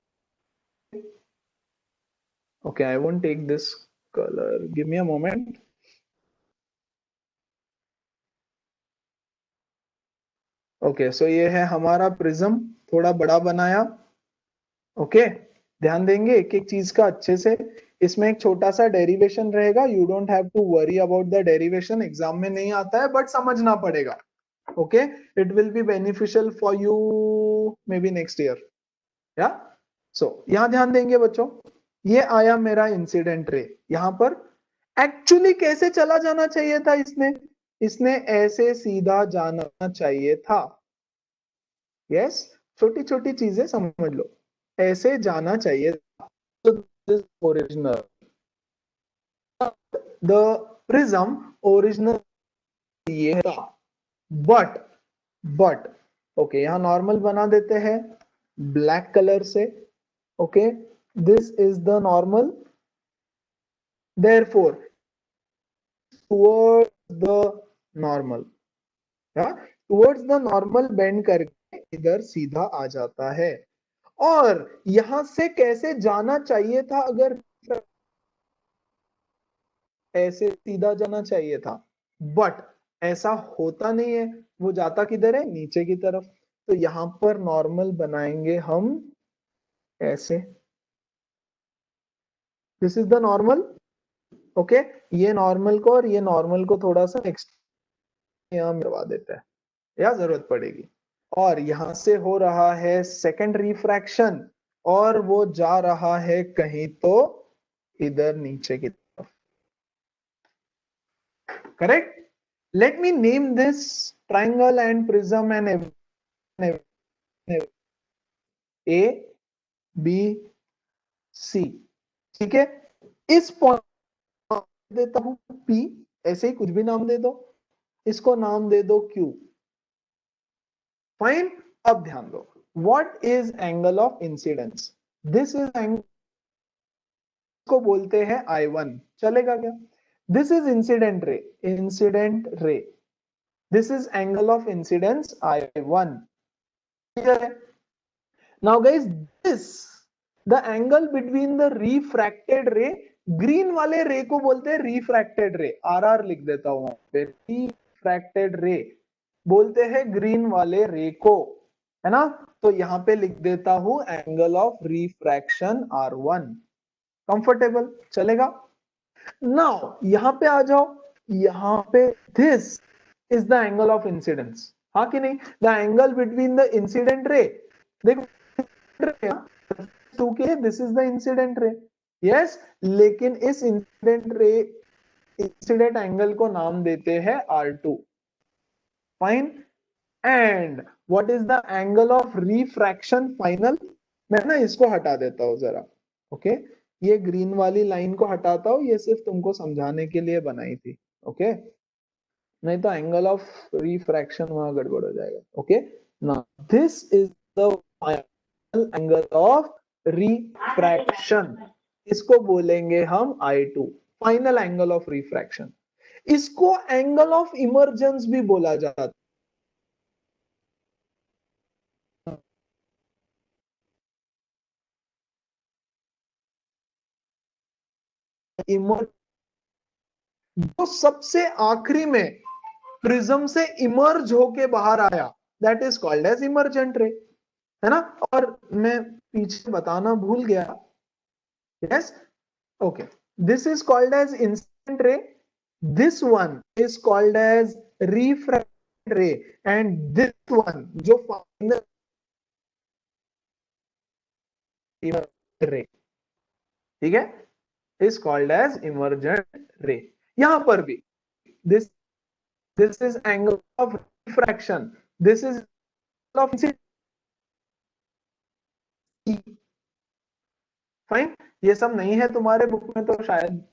okay, I won't take this color, give me a moment. Okay, so ये है हमारा प्रिज्म, थोड़ा बड़ा बनाया. ओके, ध्यान देंगे एक एक चीज का अच्छे से. इसमें एक छोटा सा डेरिवेशन रहेगा, you don't have to worry about the derivation, exam में नहीं आता है बट समझना पड़ेगा. Okay, it will be beneficial for you maybe next year. या सो यहां ध्यान देंगे बच्चों, ये आया मेरा इंसिडेंट रे. यहां पर एक्चुअली कैसे चला जाना चाहिए था, इसने ऐसे सीधा जाना चाहिए था. यस, छोटी छोटी चीजें समझ लो, ऐसे जाना चाहिए था. ओरिजिनल द प्रिज्म ओरिजिनल ये था, बट ओके, यहां नॉर्मल बना देते हैं ब्लैक कलर से. Okay, this is the normal, therefore towards the normal, towards the normal bend करके इधर सीधा आ जाता है. और यहां से कैसे जाना चाहिए था, अगर ऐसे सीधा जाना चाहिए था, बट ऐसा होता नहीं है, वो जाता किधर है, नीचे की तरफ. तो यहां पर नॉर्मल बनाएंगे हम ऐसे. This is the normal. Okay, ये नॉर्मल को और ये नॉर्मल को थोड़ा सा यहां मिलवा देते हैं, या जरूरत पड़ेगी. और यहां से हो रहा है सेकंड रिफ्रैक्शन और वो जा रहा है कहीं तो इधर नीचे की तरफ. Correct. Let me name this triangle and prism and A B C. ठीक है, इस पॉइंट देता हूं P, ऐसे ही कुछ भी नाम दे दो, इसको नाम दे दो Q. फाइन. अब ध्यान दो, what is angle of incidence? This is angle को बोलते हैं I1. चलेगा क्या? This is incident ray, this is angle of incidence I1. Now guys, this the angle between the refracted रे, ग्रीन वाले रे को बोलते हैं रिफ्रैक्टेड रे, RR लिख देता हूं, रिफ्रैक्टेड रे बोलते हैं ग्रीन वाले रे को, है ना. तो यहां पे लिख देता हूं angle of refraction R1. Comfortable, चलेगा. नाउ यहां पे आ जाओ, यहां पे this is the angle of incidence, हाँ कि नहीं? The angle between the incident ray, देखो टू के, this is the incident ray. Yes, लेकिन इस इंसिडेंट एंगल को नाम देते हैं R2. Fine. And what is the angle of refraction final? मैं ना इसको हटा देता हूं जरा. ओके, ये ग्रीन वाली लाइन को हटाता हूं, ये सिर्फ तुमको समझाने के लिए बनाई थी. ओके, नहीं तो एंगल ऑफ रिफ्रैक्शन वहां गड़बड़ हो जाएगा. Okay, now this is the final angle of refraction, इसको बोलेंगे हम I2, final angle of refraction. इसको एंगल ऑफ इमर्जेंस भी बोला जाता है. जो सबसे आखिरी में प्रिज्म से इमर्ज होके बाहर आया, that is called as emergent ray, है ना. और मैं पीछे बताना भूल गया, Yes, okay, this is called as incident ray, this one is called as refracted ray, and this one जो final ray, ठीक है, is called as emergent ray. यहां पर भी this is angle of refraction, this is of incident. Fine, ये सब नहीं है तुम्हारे बुक में तो शायद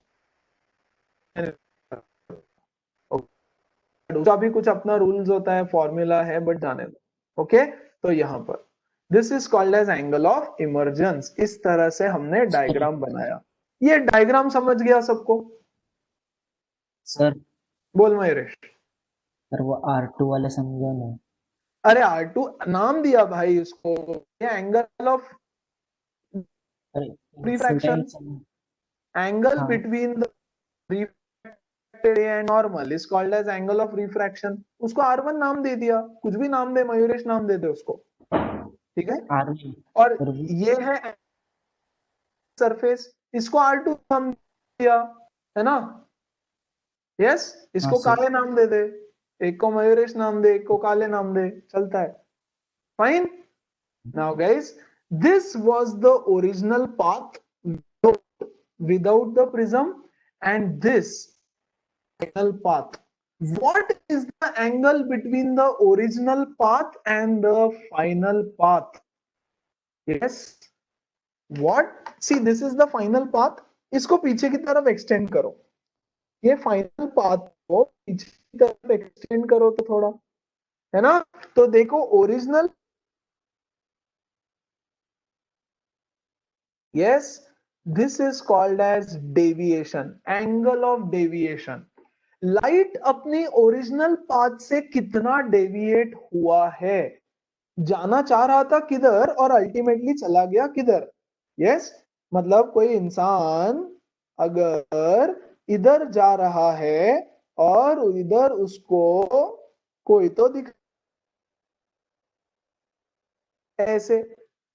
उसका भी कुछ अपना रूल्स होता है, फॉर्मूला है, बट जाने दो। ओके, तो यहाँ पर this is called as angle of emergence. इस तरह से हमने डायग्राम बनाया। ये डायग्राम समझ गया सबको? सर बोल मयूरेश। सर वो R2 वाला समझो ना। अरे R2 नाम दिया भाई उसको, ये एंगल ऑफ refraction, angle हाँ। between the refracted ray and normal is called as angle of refraction। उसको R1 नाम दे दिया, कुछ भी नाम दे, मयूरेश नाम दे दे उसको, ठीक है। और ये है सरफेस, इसको R2 नाम दिया है ना। यस, इसको काले नाम दे दे, एक को मयूरेश नाम दे, एक को काले नाम दे, चलता है। Fine. Now guys, this was the original path without the prism, and this final path. What is the angle between the original path and the final path? Yes, what? See, this is the final path. इसको पीछे की तरफ एक्सटेंड करो, ये फाइनल पाथ को पीछे की तरफ एक्सटेंड करो तो थोड़ा, है ना। तो देखो original, yes, this is called as deviation, angle of deviation। Light अपनी ओरिजिनल पाथ से कितना डेविएट हुआ है, जाना चाह रहा था किधर और अल्टीमेटली चला गया किधर। यस, मतलब कोई इंसान अगर इधर जा रहा है और इधर उसको कोई तो दिख ऐसे,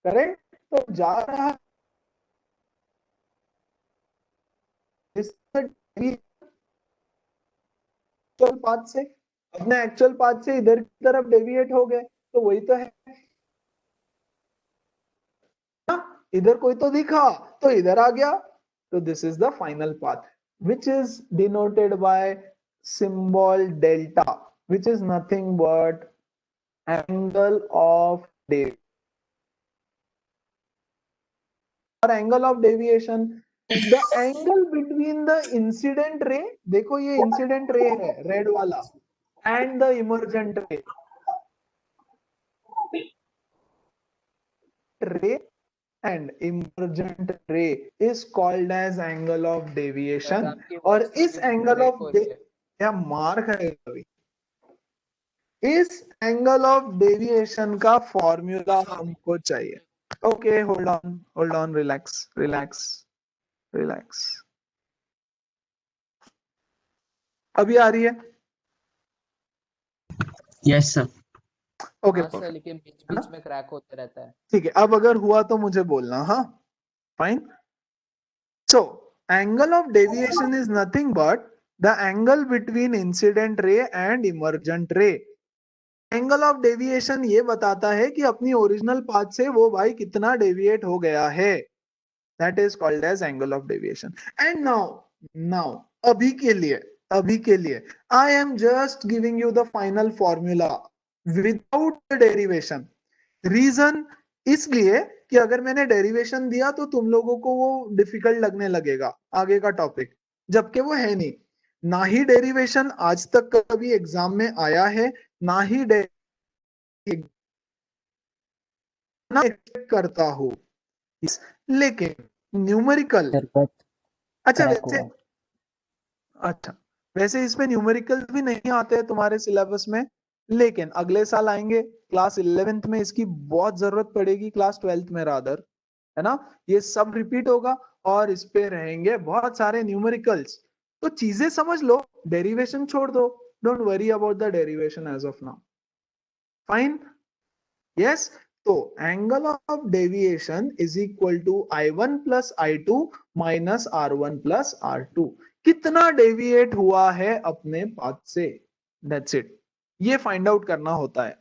करेक्ट, तो जा रहा है एक्चुअल पाथ से, अपने एक्चुअल पाथ से इधर की तरफ डेविएट हो गए, तो वही तो है ना। इधर कोई तो दिखा तो इधर आ गया, तो this is the final path which is denoted by symbol delta, which is nothing but angle of deviation or angle of deviation। the angle between the incident ray, देखो ये incident ray है रेड वाला, and the emergent ray and emergent ray is called as angle of deviation। और इस angle of या मार खाएगा अभी, इस angle of deviation का फॉर्मूला हमको चाहिए। Okay, hold on, relax. अभी आ रही है? Yes sir. ओके, लेकिन बीच में क्रैक होते रहता है। ठीक है, अब अगर हुआ तो मुझे बोलना। हाँ, fine. So angle of deviation is nothing but the angle between incident ray and emergent रे। एंगल ऑफ डेविएशन ये बताता है कि अपनी ओरिजिनल पाथ से वो भाई कितना डेविएट हो गया है। That is called as angle of deviation. And now अभी के लिए I am just giving you the final formula without the derivation. Reason इसलिए कि अगर मैंने डेरिवेशन दिया तो तुम लोगों को वो डिफिकल्ट लगने लगेगा आगे का टॉपिक, जबकि वो है नहीं। ना ही डेरिवेशन आज तक कभी एग्जाम में आया है, ना ही ना एक्सपेक्ट करता हूं, लेकिन न्यूमेरिकल, अच्छा वैसे इसमें न्यूमेरिकल भी नहीं आते हैं तुम्हारे सिलेबस में, लेकिन अगले साल आएंगे। क्लास 11th में इसकी बहुत जरूरत पड़ेगी, क्लास 12th में रादर, है ना। ये सब रिपीट होगा और इस पे रहेंगे बहुत सारे न्यूमेरिकल्स। तो चीजें समझ लो, डेरिवेशन छोड़ दो, don't worry about the derivation as of now. Fine, yes. तो angle of deviation is equal to I1 plus I2 minus R1 plus R2। कितना डेविएट हुआ है अपने पाथ से, दैट्स इट, ये फाइंड आउट करना होता है।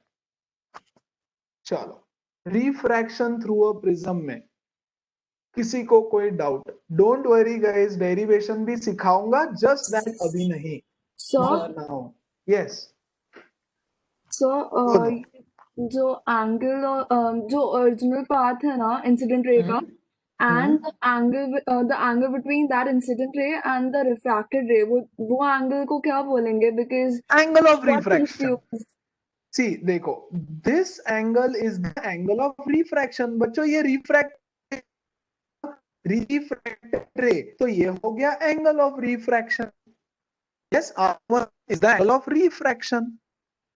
चलो, रिफ्रैक्शन थ्रू अ प्रिज्म में किसी को कोई doubt? Don't worry guys, derivation भी सिखाऊंगा, जस्ट दैट अभी नहीं, नॉट नाउ। यस, बोलो। जो एंगल जो ओरिजिनल पाथ है ना इंसिडेंट रे का, and the angle between that incident ray and the refracted ray, वो angle को क्या बोलेंगे? Because angle of got refraction. confused. सी देखो, this angle is the angle of refraction. बच्चों ये रिफ्रैक्ट रे, तो ये हो गया angle of refraction. Yes, R1 is the angle of refraction,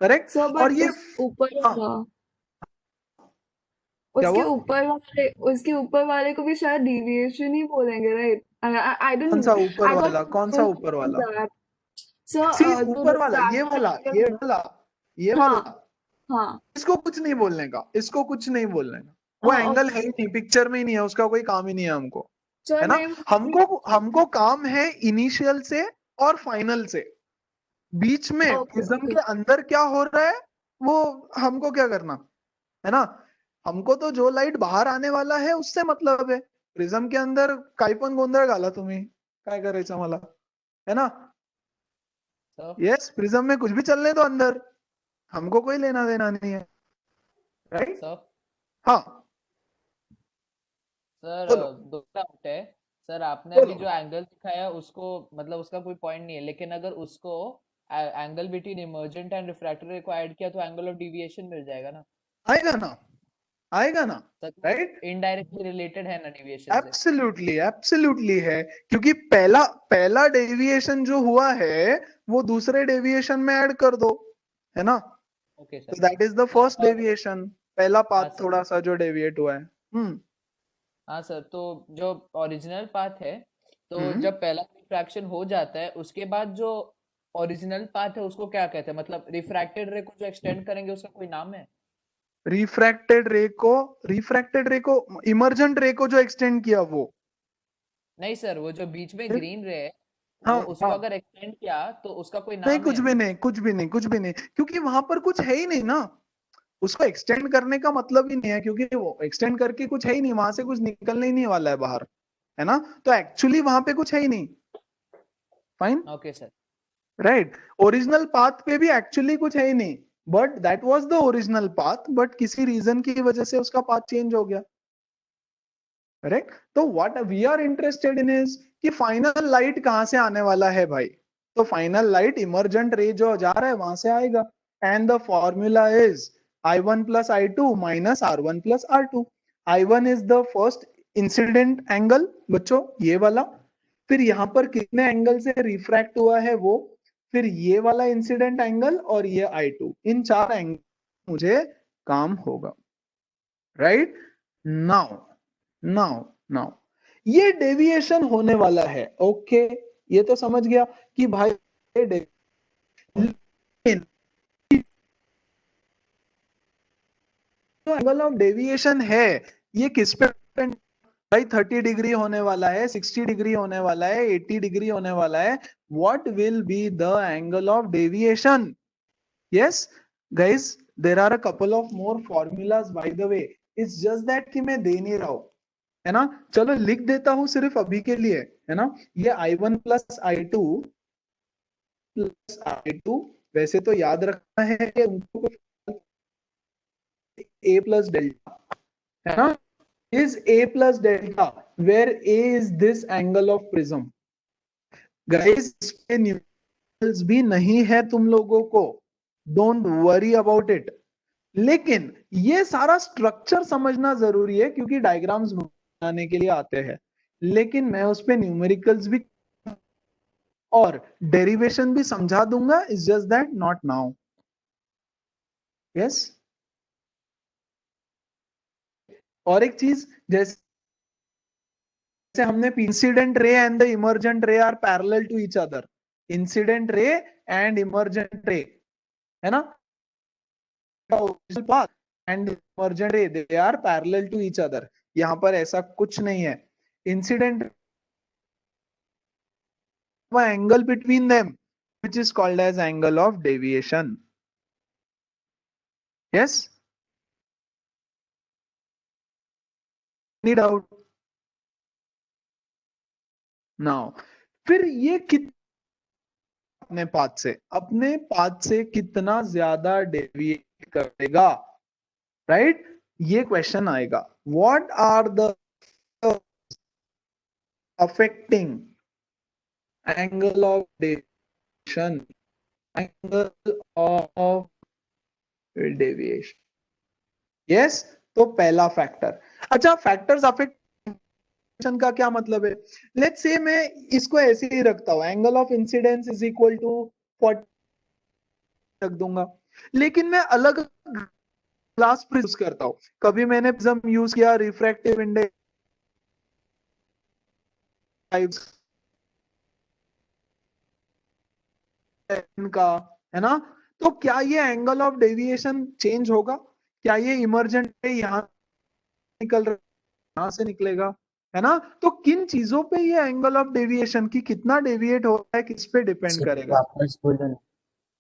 correct. So, और but ये ऊपर वाला, क्या उसके हुआ? ऊपर वाले को भी शायद deviation ही बोलेंगे, right? I don't कौन know. सा ऊपर I got वाला? कौन सा confused ऊपर with वाला? that. So, सी the ऊपर वाला, ये refracted वाला, angle ये है। वाला, ये हाँ, वाला, हाँ। इसको कुछ नहीं बोलने का, इसको कुछ नहीं बोलने का। वो एंगल है ही नहीं, पिक्चर में ही नहीं है, उसका कोई काम ही नहीं है हमको, So, है ना। name हमको काम है इनिशियल से और फाइनल से, बीच में प्रिज्म के अंदर क्या हो रहा है वो हमको क्या करना है ना। हमको तो जो लाइट बाहर आने वाला है उससे मतलब है। प्रिज्म के अंदर काही पण गोंधळ घाला तुम्ही, काय करायचं मला, है ना। यस, प्रिज्म में कुछ भी चलने दो अंदर, हमको कोई लेना देना नहीं है, राइट। हाँ सर, बोलो। दो डाउट है सर। आपने बोलो। अभी जो एंगल दिखाया उसको मतलब उसका कोई पॉइंट नहीं है, लेकिन अगर उसको angle between emergent and refracted रे को ऐड किया तो एंगल ऑफ डेविएशन मिल जाएगा ना? आएगा ना, आएगा ना, राइट। इनडायरेक्टली रिलेटेड है ना डेविएशन से? एब्सोल्युटली, एब्सोल्युटली है, क्योंकि पहला डेविएशन जो हुआ है वो दूसरे डेविएशन में ऐड कर दो, है ना। ओके तो sir. That is the first deviation, पहला हाँ पाथ सर। थोड़ा सा जो डेविएट हुआ है। हाँ सर, तो जो ओरिजिनल पाथ है, तो हम्म। जब पहला रिफ्रैक्शन हो जाता है उसके बाद जो ओरिजिनल पाथ है उसको क्या कहते हैं? मतलब रिफ्रैक्टेड रे को जो एक्सटेंड करेंगे उसका कोई नाम है? रिफ्रैक्टेड रे को इमर्जेंट रे को जो एक्सटेंड किया वो। नहीं सर, वो जो बीच में फिर? ग्रीन रे है हाँ, वो उसको हाँ। अगर एक्सटेंड किया तो उसका कोई नहीं, नाम कुछ है? भी नहीं, कुछ भी नहीं, कुछ भी नहीं, क्योंकि वहां पर कुछ है ही नहीं ना। उसको एक्सटेंड करने का मतलब ही नहीं है, क्योंकि वो एक्सटेंड करके कुछ है ही नहीं, वहां से कुछ निकलने ही नहीं वाला है बाहर, है ना। तो एक्चुअली वहां पे कुछ है ही नहीं। Fine, okay sir. Right. Original path पे भी एक्चुअली कुछ है ही नहीं, but that was the original path, but किसी रीजन की वजह से उसका पाथ चेंज हो गया, करेक्ट। तो what we are interested in is कि फाइनल लाइट कहां से आने वाला है भाई। तो फाइनल लाइट इमर्जेंट रे जो जा रहा है वहां से आएगा, and the formula is I1 plus I2 minus R1 plus R2। I1 is the first incident angle बच्चों, ये वाला। फिर यहाँ पर कितने एंगल से रिफ्रैक्ट हुआ है वो, फिर ये वाला इंसिडेंट एंगल और ये I2, इन चार एंगल मुझे काम होगा, राइट। नाउ ये डेविएशन होने वाला है, ओके। ये तो समझ गया कि भाई जो एंगल ऑफ डेविएशन है ये किस पे भाई 30 डिग्री होने वाला है, 60 डिग्री होने वाला है, 80 डिग्री होने वाला है। What will be the angle of deviation? Yes guys, there are a couple of more formulas by the way, it's just that कि मैं दे नहीं रहा हूं, है ना। चलो लिख देता हूं सिर्फ अभी के लिए, है ना। ये I1 प्लस I2 वैसे तो याद रखना है कि उनको A प्लस डेल्टा, है ना, is A plus delta, where A is this angle of prism. Guys, इसके न्यूमेरिकल्स भी नहीं है तुम लोगों को, डोंट वरी अबाउट इट। लेकिन ये सारा स्ट्रक्चर समझना जरूरी है, क्योंकि डायग्राम्स बनाने के लिए आते हैं, लेकिन मैं उस पे न्यूमेरिकल्स भी और डेरिवेशन भी समझा दूंगा, it's just that not now. Yes, और एक चीज, जैसे हमने incident ray and the emergent ray are parallel to each other, incident ray and emergent ray, है ना। Path and emergent ray they are parallel to each other. यहाँ पर ऐसा कुछ नहीं है। Incident angle between them which is called as angle of deviation. Yes? Any doubt? Now, फिर ये अपने पाथ से कितना ज्यादा डेविएट करेगा, राइट? ये क्वेश्चन आएगा। What are the affecting angle of deviation? Angle of deviation. Yes? तो पहला फैक्टर। अच्छा, फैक्टर्स अफेक्ट का क्या मतलब है? लेट्स से मैं इसको ऐसे ही रखता हूं, angle of incidence is equal to 40 रख दूंगा, लेकिन मैं अलग ग्लास प्रिज्म यूज करता हूं। कभी मैंने प्रिज्म यूज किया रिफ्रैक्टिव इंडेक्स का, है ना? तो क्या ये एंगल ऑफ डेविएशन चेंज होगा? क्या ये इमर्जेंट है यहां निकल रहा, यहां से निकलेगा, है ना? तो किन चीजों पे ये एंगल ऑफ डेविएशन की कितना डेविएट हो रहा है किस पे डिपेंड करेगा? वापस बोलो ना।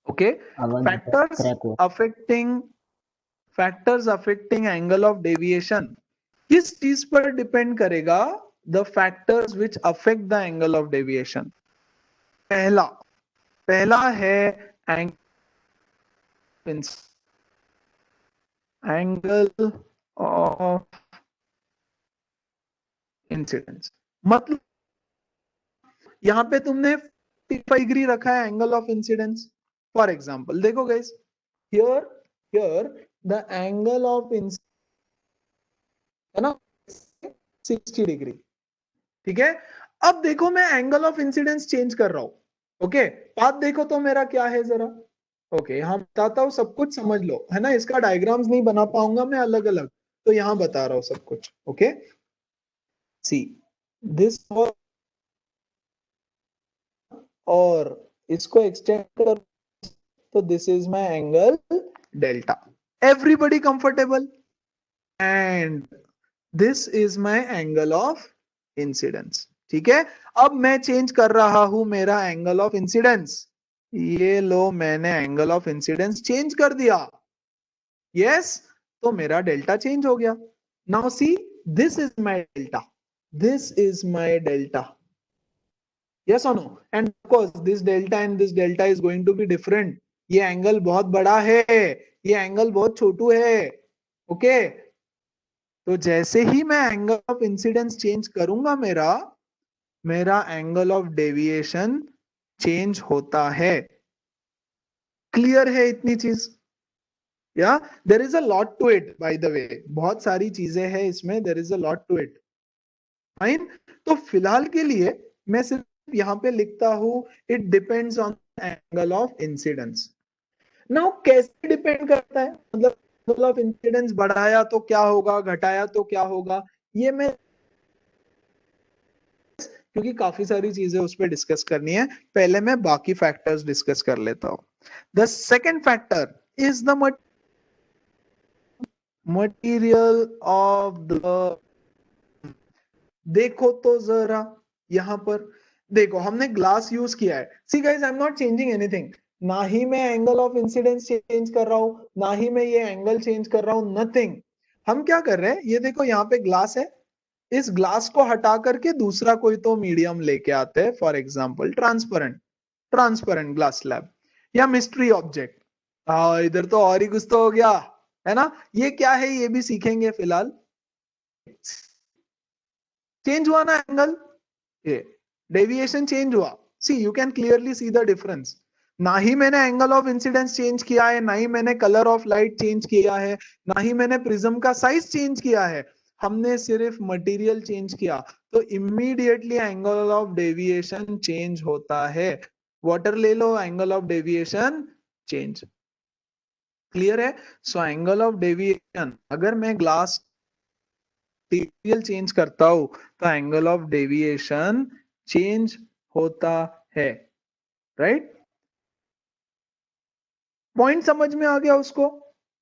ओके, आवाज फैक्टर्स क्रैक हुआ। अफेक्टिंग एंगल ऑफ डेविएशन किस चीज पर डिपेंड करेगा? The factors which affect the angle of deviation. पहला है एंगल ऑफ इंसिडेंस। मतलब यहां पे तुमने 45 डिग्री रखा है angle of incidence. For example देखो guys, here the angle of incidence है ना 60 डिग्री, ठीक है? अब देखो मैं एंगल ऑफ इंसिडेंस चेंज कर रहा हूं। ओके, पाथ देखो तो मेरा क्या है जरा। ओके, यहां बताता हूं, सब कुछ समझ लो, है ना? इसका डायग्राम्स नहीं बना पाऊंगा मैं अलग अलग, तो यहां बता रहा हूं सब कुछ। ओके, सी दिस और इसको एक्सटेंड कर तो this is my angle delta. Everybody comfortable? And this is my angle of incidence, ठीक है? अब मैं चेंज कर रहा हूं मेरा एंगल ऑफ इंसिडेंस। ये लो, मैंने एंगल ऑफ इंसिडेंस चेंज कर दिया। यस, तो मेरा डेल्टा चेंज हो गया। Now see, this is my delta, this is my delta. Yes or no? And of course, this delta and this delta is going to be different. ये एंगल बहुत बड़ा है, ये एंगल बहुत छोटू है। ओके, तो जैसे ही मैं एंगल ऑफ इंसिडेंस चेंज करूंगा मेरा एंगल ऑफ डेविएशन चेंज होता है। क्लियर है इतनी चीज? या there is a lot to it, by the way, बहुत सारी चीजें हैं इसमें, there is a lot to it. Fine, तो फिलहाल के लिए मैं सिर्फ यहां पे लिखता हूं, it depends on angle of incidence. Now कैसे डिपेंड करता है? मतलब एंगल ऑफ इंसिडेंस बढ़ाया तो क्या होगा, घटाया तो क्या होगा, ये मैं, क्योंकि काफी सारी चीजें उस पर डिस्कस करनी है, पहले मैं बाकी फैक्टर्स डिस्कस कर लेता हूं। The second factor is the material of the, देखो तो जरा यहां पर देखो, हमने ग्लास यूज किया है। See guys, I am not changing anything, ना ही मैं एंगल ऑफ इंसिडेंस चेंज कर रहा हूं, ना ही मैं ये एंगल चेंज कर रहा हूं, नथिंग। हम क्या कर रहे हैं, ये देखो यहाँ पे ग्लास है, इस ग्लास को हटा करके दूसरा कोई तो मीडियम लेके आते हैं, for example transparent glass slab या मिस्ट्री ऑब्जेक्ट। इधर तो और ही कुछ तो हो गया, है ना? ये क्या है ये भी सीखेंगे फिलहाल। चेंज हुआ ना एंगल, ये डेविएशन चेंज हुआ। See, you can clearly see the difference. ना ही मैंने एंगल ऑफ इंसिडेंस चेंज किया है, ना ही मैंने कलर ऑफ लाइट चेंज किया है, ना ही मैंने प्रिज्म का साइज चेंज किया है, हमने सिर्फ मटेरियल चेंज किया, तो immediately angle of deviation change होता है। वाटर ले लो, angle of deviation change. Clear है? सो एंगल ऑफ डेविएशन, अगर मैं ग्लास मटेरियल चेंज करता हूं तो एंगल ऑफ डेविएशन चेंज होता है, राइट? पॉइंट समझ में आ गया उसको?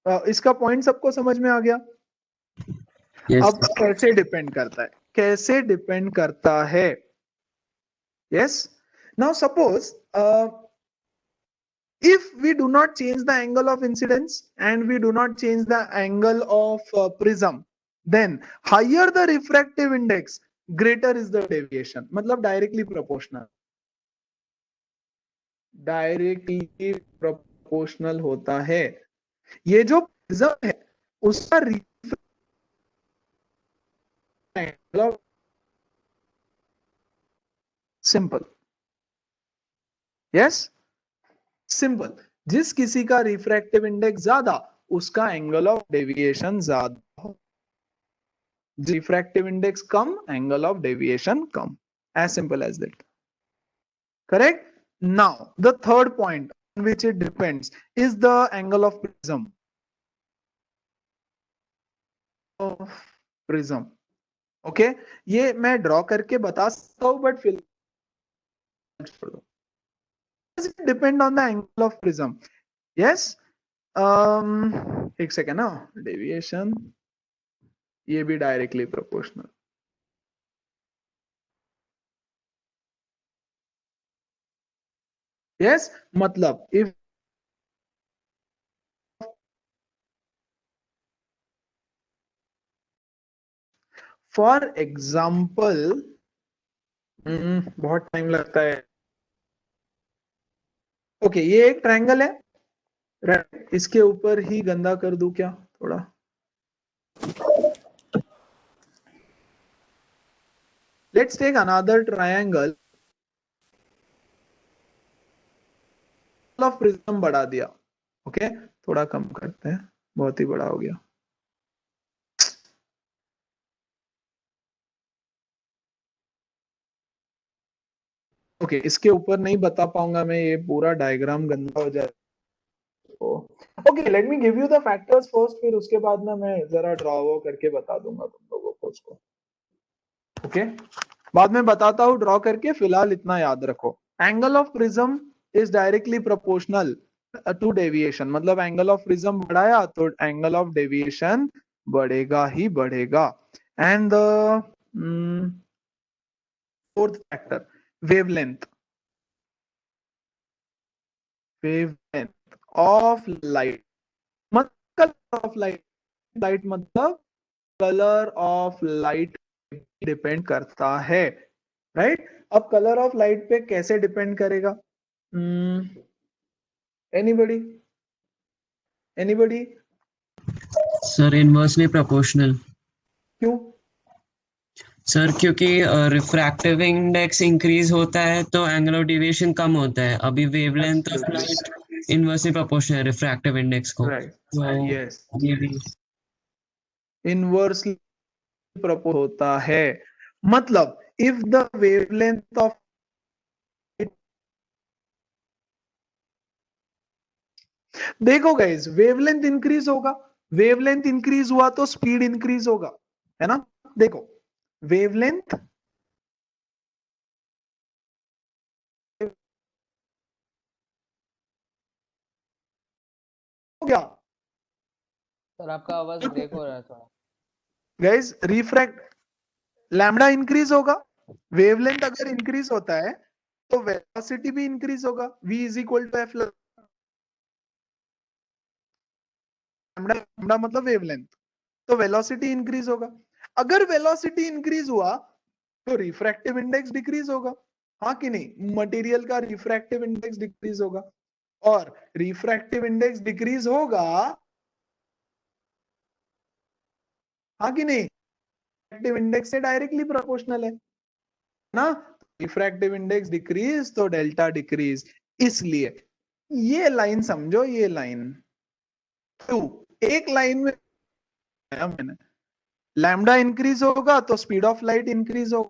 इसका पॉइंट सबको समझ में आ गया? Yes. अब कैसे डिपेंड करता है, कैसे डिपेंड करता है? Yes, now suppose if we do not change the angle of incidence and we do not change the angle of prism, then higher the refractive index, greater is the deviation. मतलब directly proportional, directly proportional होता है। ये जो prism है उसका angle, simple, yes, सिंपल। जिस किसी का रिफ्रैक्टिव इंडेक्स ज्यादा उसका एंगल ऑफ डेविएशन ज्यादा, रिफ्रैक्टिव इंडेक्स कम एंगल ऑफ डेविएशन कम, as simple as that. Correct? Now the third point on which it depends is the angle of prism. Okay, ये मैं ड्रॉ करके बता सकता हूं बट फिलहाल छोड़ दो। It depend on the angle of prism. Yes, एक सेकेंड ना, डेविएशन ये भी डायरेक्टली प्रोपोर्शनल। यस, मतलब इफ फॉर एग्जाम्पल, बहुत टाइम लगता है। ओके, ये एक ट्रायंगल है, राइट? इसके ऊपर ही गंदा कर दूं क्या थोड़ा? Let's take another triangle of prism, बढ़ा दिया। ओके, थोड़ा कम करते हैं, बहुत ही बड़ा हो गया। ओके, इसके ऊपर नहीं बता पाऊंगा मैं, ये पूरा डायग्राम गंदा हो जाए। Okay, let me give you the factors first, फिर उसके बाद ना मैं जरा ड्रॉ करके बता दूंगा तुम लोगों को उसको। ओके, बाद में बताता हूँ ड्रॉ करके, फिलहाल इतना याद रखो। Angle of prism is directly proportional to deviation, मतलब एंगल ऑफ प्रिज्म बढ़ाया तो एंगल ऑफ डेविएशन बढ़ेगा ही बढ़ेगा। And the fourth factor, wavelength, wavelength of light, मतलब color of light, light मतलब color of light डिपेंड करता है, राइट? अब कलर ऑफ लाइट पे कैसे डिपेंड करेगा? Anybody, anybody? Sir inversely proportional. क्यों? सर क्योंकि रिफ्रैक्टिव इंडेक्स इंक्रीज होता है तो एंगल ऑफ डेविएशन कम होता है। अभी wavelength of light inversely proportional है रिफ्रैक्टिव इंडेक्स को, राइट? यस, ये भी इनवर्सली प्रोपोर्शनल होता है। मतलब इफ द वेवलेंथ ऑफ, देखो गाइस, वेवलेंथ इंक्रीज होगा, वेवलेंथ इंक्रीज हुआ तो स्पीड इंक्रीज होगा, है ना? देखो वेवलेंथ हो गया। सर आपका आवाज ब्रेक हो रहा है थोड़ा। गाइस, रिफ्रैक्ट लैम्डा इंक्रीज होगा, वेवलेंथ अगर इंक्रीज होता है तो वेलोसिटी भी इंक्रीज होगा, v is equal to F lambda मतलब वेवलेंथ, तो वेलोसिटी इंक्रीज होगा। अगर वेलोसिटी इंक्रीज हुआ तो रिफ्रैक्टिव इंडेक्स डिक्रीज होगा, हाँ कि नहीं? मटेरियल का रिफ्रैक्टिव इंडेक्स डिक्रीज होगा, और रिफ्रैक्टिव इंडेक्स डिक्रीज होगा, हाँ कि नहीं? रिफ्रैक्टिव इंडेक्स से डायरेक्टली प्रोपोर्शनल है ना? रिफ्रैक्टिव इंडेक्स डिक्रीज तो डेल्टा डिक्रीज। इसलिए ये लाइन समझो, ये लाइन एक लाइन में मैंने लैम्डा इंक्रीज होगा तो स्पीड ऑफ लाइट इंक्रीज होगा।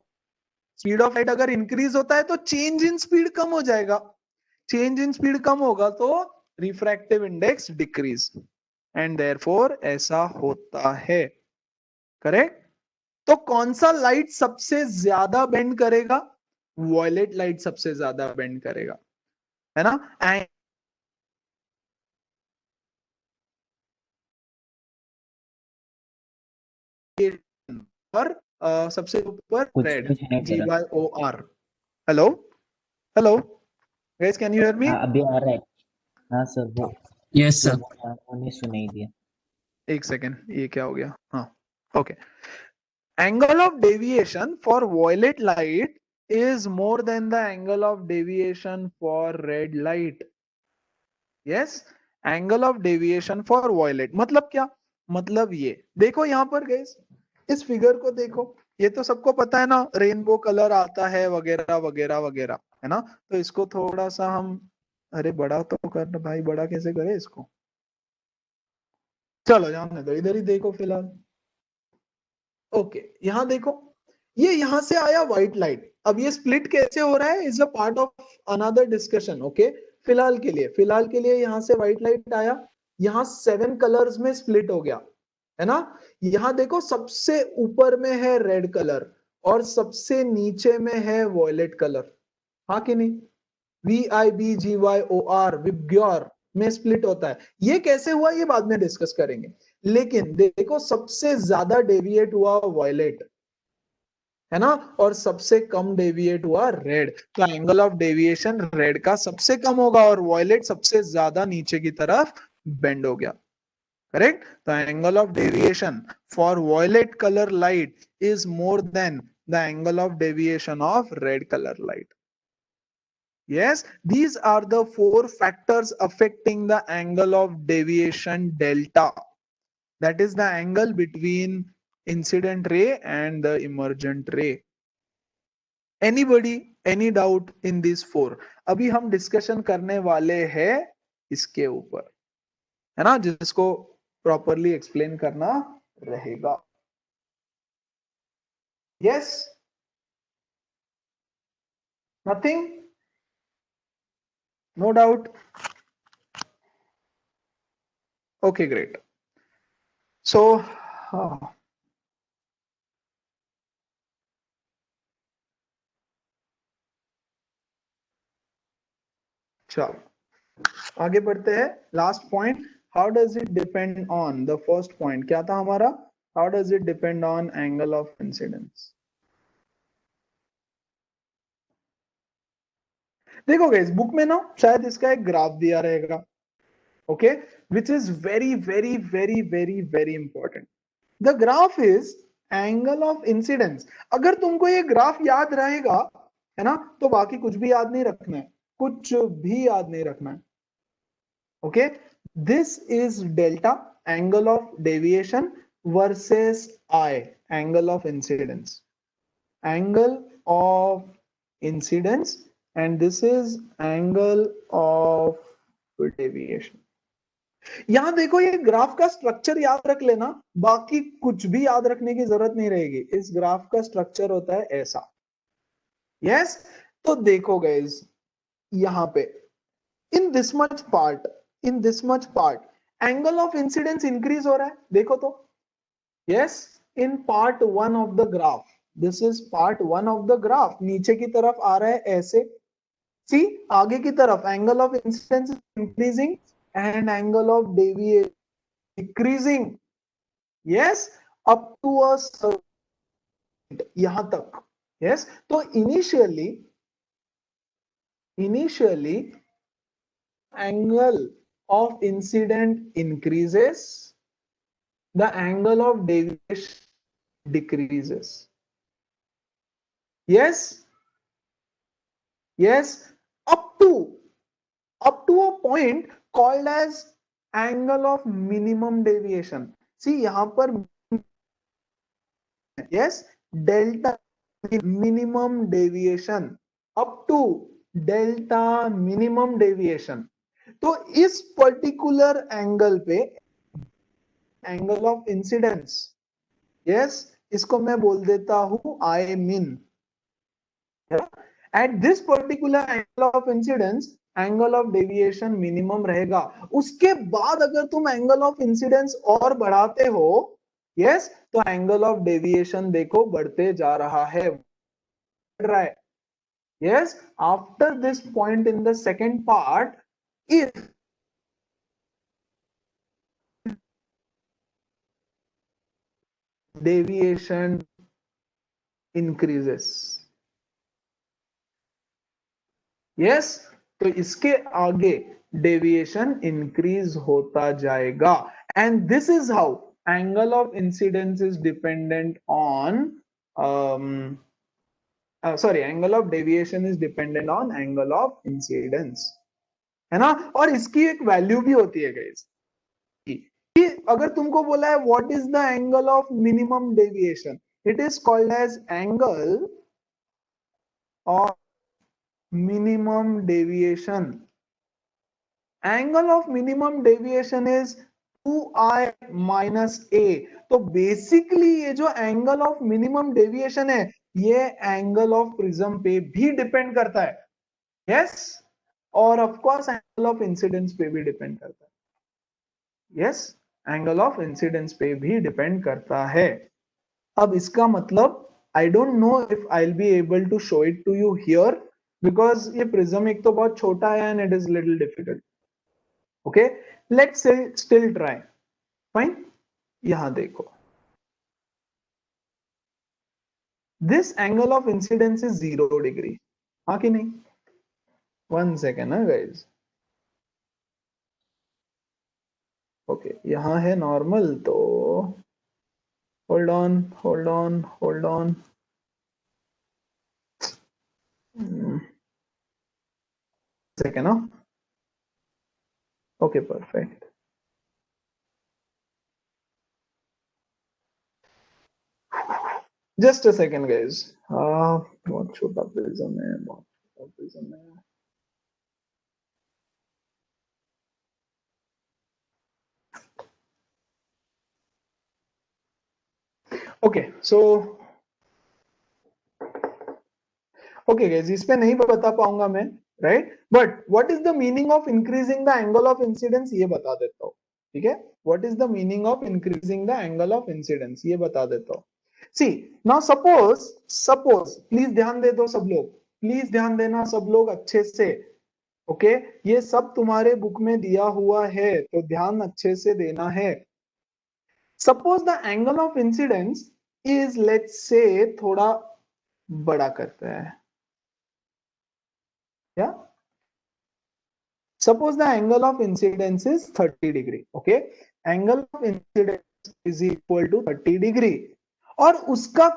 स्पीड ऑफ लाइट अगर इंक्रीज होता है तो चेंज इन स्पीड कम हो जाएगा, चेंज इन स्पीड कम होगा तो refractive index decrease, and therefore ऐसा होता है। करेक्ट? तो कौन सा लाइट सबसे ज्यादा बेंड करेगा? वॉयलेट लाइट सबसे ज्यादा बेंड करेगा, है ना? डेविएशन और सबसे ऊपर कुछ रेड कुछ नहीं दे रहा GYOR. Hello hello guys, can you hear me? हाँ अभी आ रहा है हाँ सर वो यस जो सर। बोला उन्हें सुनाई दिया एक सेकेंड, ये क्या हो गया? हाँ okay. Angle of deviation for violet light is more than the angle of deviation for red light. Yes, angle of deviation for violet मतलब क्या? मतलब ये देखो यहाँ पर गाइस, इस फिगर को देखो, ये तो सबको पता है ना, रेनबो कलर आता है वगैरह वगैरह वगैरह, है ना? तो इसको थोड़ा सा हम, अरे बड़ा तो कर भाई, बड़ा कैसे करे इसको? चलो जाने दो, इधर ही देखो फिलहाल. ओके, यहाँ देखो, ये यहाँ से आया व्हाइट लाइट. अब ये स्प्लिट कैसे हो रहा है is a part of another discussion. Okay, फिलहाल के लिए यहाँ से व्हाइट लाइट आया, यहाँ 7 कलर्स में स्प्लिट हो गया, है ना? यहाँ देखो, सबसे ऊपर में है रेड कलर और सबसे नीचे में है वॉयलेट कलर. हाँ कि नहीं? VIBGYOR विबग्योर में स्प्लिट होता है. ये कैसे हुआ ये बाद में डिस्कस करेंगे. लेकिन देखो, सबसे ज्यादा डेविएट हुआ वॉयलेट, है ना, और सबसे कम डेविएट हुआ रेड. तो एंगल ऑफ डेविएशन रेड का सबसे कम होगा और वॉयलेट सबसे ज्यादा नीचे की तरफ बेंड हो गया. करेक्ट. तो angle of deviation for violet colour light is more than the angle of deviation of red colour light. Yes, these are the 4 factors affecting the angle of deviation delta. That is the angle between incident ray and the emergent ray. Anybody, any doubt in these 4? अभी हम डिस्कशन करने वाले हैं इसके ऊपर, है ना, जिसको प्रॉपरली एक्सप्लेन करना रहेगा. Yes? Nothing? No doubt? Okay, great. So, चलो आगे बढ़ते हैं. Last point, how does it depend on the first point. क्या था हमारा? How does it depend on angle of incidence. देखो गाइस, बुक में ना शायद इसका एक ग्राफ दिया रहेगा. Okay, which is very very very very very important. The graph is angle of incidence. अगर तुमको ये ग्राफ याद रहेगा, है ना, तो बाकी कुछ भी याद नहीं रखना है, कुछ भी याद नहीं रखना है. Okay, this is delta, angle of deviation, versus I, angle of incidence. Angle of incidence and this is angle of deviation. यहां देखो, ये ग्राफ का स्ट्रक्चर याद रख लेना, बाकी कुछ भी याद रखने की जरूरत नहीं रहेगी. इस ग्राफ का स्ट्रक्चर होता है ऐसा. यस, तो देखो गाइस, यहां पे in this much part angle of incidence increase हो रहा है. देखो तो, yes, in part 1 of the graph, this is part 1 of the graph, नीचे की तरफ आ रहा है ऐसे. सी, आगे की तरफ angle of incidence is increasing and angle of deviation decreasing. Yes, up to a certain, यहां तक. यस, तो initially angle of incident increases, the angle of deviation decreases. Yes, up to a point called as angle of minimum deviation. See, यहाँ पर yes, delta minimum deviation, up to delta minimum deviation. तो इस पर्टिकुलर एंगल पे एंगल ऑफ इंसिडेंस, यस, इसको मैं बोल देता हूं I mean. At this particular angle of incidence, angle of deviation minimum रहेगा. उसके बाद अगर तुम angle of incidence और बढ़ाते हो, yes, तो angle of deviation देखो बढ़ते जा रहा है, बढ़ रहा है. Yes, after this point in the second part, if deviation increases. Yes, तो इसके आगे डेविएशन इंक्रीज होता जाएगा, and this is how angle of incidence is dependent on angle of deviation is dependent on angle of incidence, है ना। और इसकी एक वैल्यू भी होती है गाइस, कि अगर तुमको बोला है what is the angle of minimum deviation, it is called as angle of minimum deviation. Angle of minimum deviation is 2i minus a. तो बेसिकली ये जो एंगल ऑफ मिनिमम डेविएशन है, ये एंगल ऑफ प्रिज्म पे भी डिपेंड करता है, यस, और of course angle of incidence पे भी डिपेंड करता है, यस, एंगल ऑफ इंसिडेंस पे भी डिपेंड करता है। अब इसका मतलब I don't know if I will be able to show it to you here, because ये प्रिज्म एक तो बहुत छोटा है and it is little difficult. Okay, let's still try. Fine, यहां देखो, this angle of incidence is 0 degree, हाँ कि नहीं? 1 सेकेंड है गाइज। ओके, यहां है नॉर्मल, तो hold on hold on hold on, second, huh? Okay, perfect. Just a second, guys. बहुत छोटा प्रिज्म है, बहुत छोटा प्रिज्म है। Okay, so okay guys, इस पे नहीं बता पाऊंगा मैं, right, but what is the meaning of increasing the angle of incidence, ये बता देता हूँ, ठीक है। What is the meaning of increasing the angle of incidence, ये बता देता हूँ। सी नाउ सपोज प्लीज ध्यान दे दो सब लोग, प्लीज ध्यान देना सब लोग अच्छे से, ओके, ये सब तुम्हारे बुक में दिया हुआ है, तो ध्यान अच्छे से देना है। Suppose the angle of incidence is, let's say, थोड़ा बड़ा करते हैं, yeah, suppose the angle of incidence is 30 degree, okay, angle of incidence is equal to 30 degree, और उसका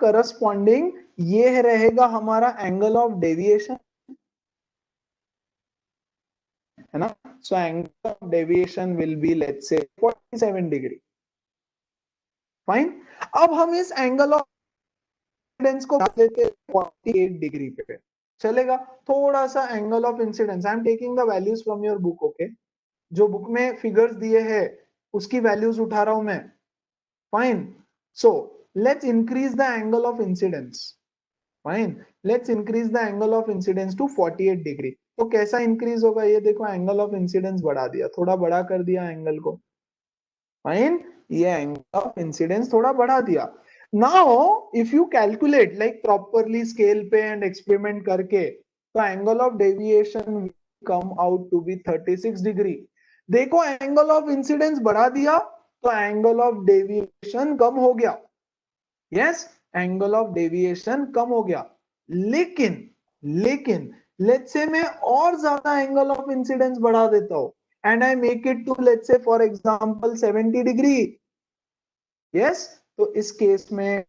करस्पॉन्डिंग ये रहेगा हमारा एंगल ऑफ डेविएशन, है ना। So angle of deviation will be, let's say, 47 degree. Fine, अब हम इस एंगल ऑफ इंसिडेंस को देते 48 डिग्री पे, चलेगा। थोड़ा सा angle of incidence, I am taking the values from your book, okay, जो बुक में फिगर्स दिए हैं उसकी वैल्यूज उठा रहा हूं मैं। Fine, so let's increase the angle of incidence, fine, let's increase the angle of incidence to 48 degree. तो कैसा इंक्रीज होगा, ये देखो, एंगल ऑफ इंसिडेंस बढ़ा दिया, थोड़ा बड़ा कर दिया एंगल को, फाइन, ये एंगल ऑफ इंसिडेंस थोड़ा बढ़ा दिया। Now, if you calculate like properly scale पे and experiment करके, तो angle of deviation will come out to be 36 degree. देखो angle of incidence बढ़ा दिया, तो angle of deviation कम हो गया, yes, angle of deviation कम हो गया। लेकिन let's say मैं और ज्यादा angle of incidence बढ़ा देता हूँ and I make it to, let's say for example 70 degree, yes, तो इस केस में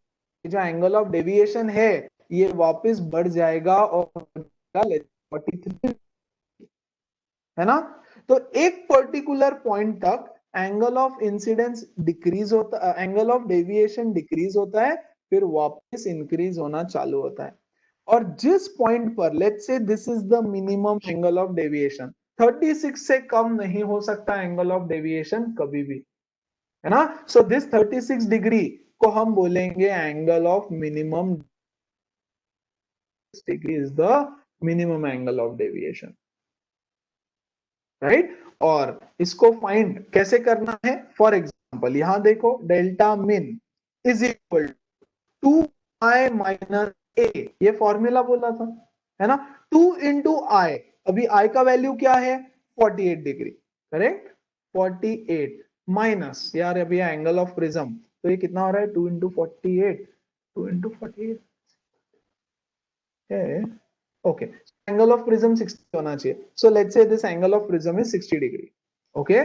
जो एंगल ऑफ डेविएशन है ये वापस बढ़ जाएगा और 43, है ना। तो एक पर्टिकुलर पॉइंट तक एंगल ऑफ इंसिडेंस डिक्रीज होता, एंगल ऑफ डेविएशन डिक्रीज होता है, फिर वापस इंक्रीज होना चालू होता है। और जिस पॉइंट पर, let's say this is the minimum angle of deviation, 36 से कम नहीं हो सकता एंगल ऑफ डेविएशन कभी भी, है ना। सो दिस 36 डिग्री को हम बोलेंगे angle of minimum degree is the minimum angle of deviation, right. और इसको फाइंड कैसे करना है, फॉर एग्जांपल यहां देखो, delta min is equal to 2i minus a, ये फॉर्मूला बोला था, है ना। 2 इंटू आई, अभी i का वैल्यू क्या है, 48 डिग्री, करेक्ट, 48 माइनस, यार अभी एंगल ऑफ प्रिज्म, तो ये कितना हो रहा है 2 into 48, 2 into 48 है, ओके, एंगल ऑफ प्रिज्म 60 होना चाहिए, so let's say this angle of prism is 60 degree, okay,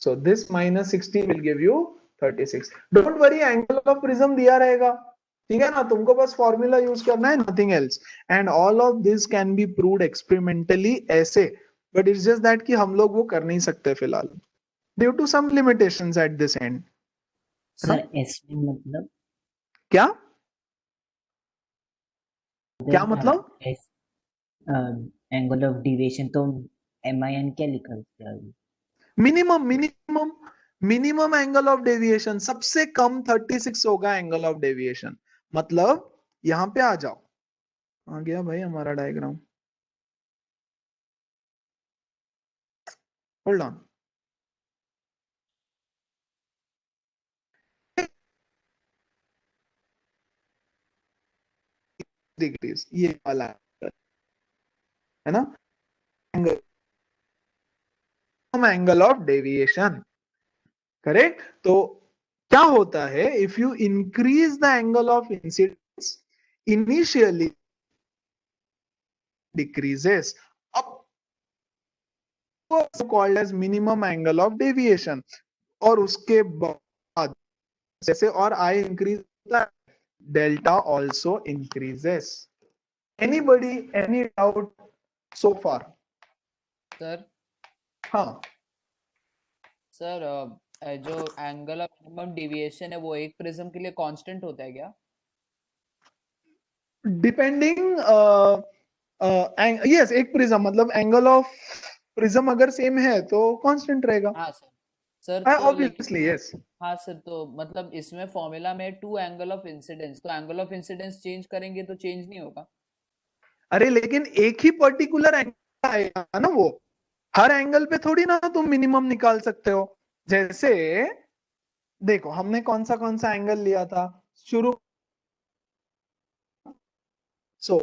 so this minus 60 will give you 36. Don't worry, angle of prism दिया रहेगा, ठीक है ना, तुमको बस फॉर्मूला यूज करना है, nothing else, and all of this can be proved experimentally ऐसे, बट इट्स जस्ट दैट कि हम लोग वो कर नहीं सकते फिलहाल, due to some limitations at this end. Sir SV मतलब क्या क्या मतलब? एंगल ऑफ डिविएशन तो MIN क्या लिखा है? मिनिमम एंगल ऑफ डेविएशन, सबसे कम 36 होगा एंगल ऑफ डेविएशन, मतलब यहां पे आ जाओ, आ गया भाई हमारा डायग्राम, होल्ड ऑन, डिग्रीज ये वाला है ना, एंगल ऑफ डेविएशन, करेक्ट. तो क्या होता है, if you increase the angle of incidence initially decreases up called as minimum angle of deviation, और उसके बाद जैसे और आई इंक्रीज होता है, delta also increases. Anybody, any doubt so far? Sir हाँ सर, जो एंगल ऑफ मिनिमम डेविएशन है वो एक प्रिज्म के लिए कांस्टेंट होता है क्या? डिपेंडिंग, यस, एक प्रिज्म मतलब एंगल ऑफ प्रिज्म अगर सेम है तो कांस्टेंट रहेगा. हाँ सर. Sir obviously yes. हाँ सर, तो मतलब इसमें फॉर्मूला में 2 एंगल ऑफ इंसिडेंस, तो एंगल ऑफ इंसिडेंस चेंज करेंगे तो चेंज नहीं होगा? अरे लेकिन एक ही पर्टिकुलर एंगल आएगा ना, वो हर एंगल पे थोड़ी ना तुम मिनिमम निकाल सकते हो. जैसे देखो हमने कौन सा एंगल लिया था शुरू, सो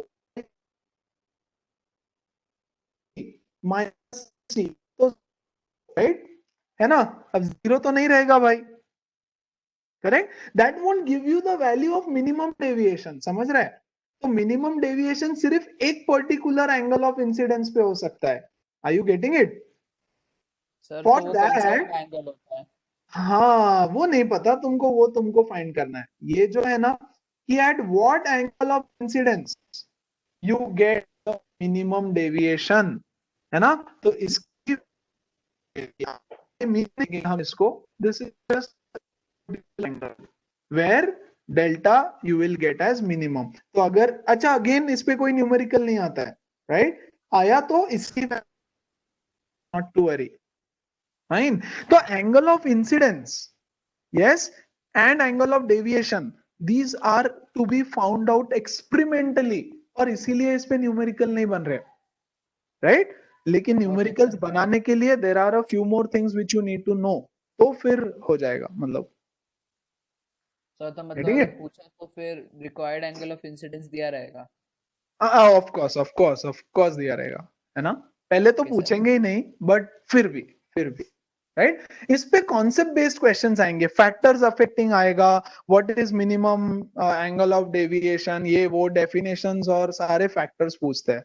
-3, तो राइट है ना, अब 0 तो नहीं रहेगा भाई, correct. That won't give you the value of minimum deviation, समझ रहे हैं? तो मिनिमम डेविएशन सिर्फ एक पर्टिकुलर एंगल ऑफ इंसिडेंस पे हो सकता है. Are you getting it? Sir for तो वो कौन सा दैट, एंगल होता है? हाँ वो नहीं पता तुमको, वो तुमको फाइंड करना है. ये जो है ना कि at what angle of incidence you get the minimum deviation, है ना, तो इसकी मीनिंग हम इसको, this is just angle where delta you will get as minimum. तो अगर, अच्छा अगेन इस पे कोई न्यूमेरिकल नहीं आता है, राइट, आया तो इसकी नॉट टू वरी, फाइन. तो angle of incidence, yes, and angle of deviation, these are to be found out experimentally, और इसीलिए इस पे न्यूमेरिकल नहीं बन रहे, राइट. लेकिन न्यूमेरिकल्स बनाने के लिए there are a few more things which you need to know, तो फिर हो जाएगा. मतलब सर तो मतलब अगर पूछा तो फिर रिक्वायर्ड एंगल ऑफ इंसिडेंस दिया रहेगा? ऑफ कोर्स दिया रहेगा, है ना. पहले तो पूछेंगे ही नहीं, बट फिर भी राइट. इस पे कॉन्सेप्ट बेस्ड क्वेश्चंस आएंगे, फैक्टर्स अफेक्टिंग आएगा, what is minimum angle of deviation, ये वो डेफिनेशंस और सारे फैक्टर्स पूछते हैं,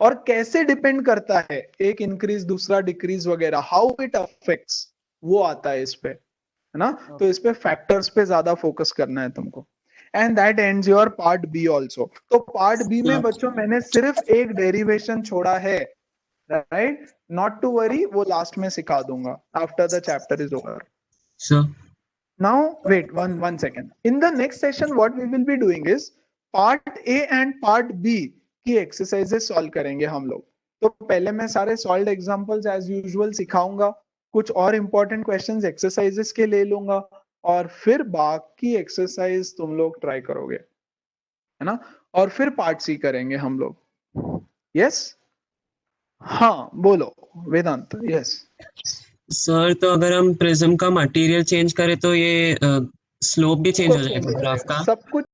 और कैसे डिपेंड करता है एक इंक्रीज दूसरा डिक्रीज वगैरह, हाउ इट अफेक्ट्स, वो आता है इस पे, है ना. तो इस पे फैक्टर्स पे ज्यादा फोकस करना है तुमको. And that ends your part B also. तो पार्ट बी में बच्चों मैंने सिर्फ एक डेरिवेशन छोड़ा है, राइट, नॉट टू वरी, वो लास्ट में सिखा दूंगा after the chapter is over. Sir. Now wait one second. In the next session what we will be doing is part A and part B की एक्सरसाइजेस सॉल्व करेंगे हम लोग. तो पहले मैं सारे सॉल्व्ड एग्जांपल्स एज यूजुअल सिखाऊंगा, कुछ और इंपॉर्टेंट क्वेश्चंस एक्सरसाइजेस के ले लूंगा, और फिर बाकी एक्सरसाइज तुम लोग ट्राई करोगे, है ना, और फिर पार्ट सी करेंगे हम लोग. यस, हाँ बोलो वेदांत. यस सर, तो अगर हम प्रिज्म का मटेरियल चेंज करें तो ये स्लोप भी चेंज हो जाएगा ग्राफ का? सब कुछ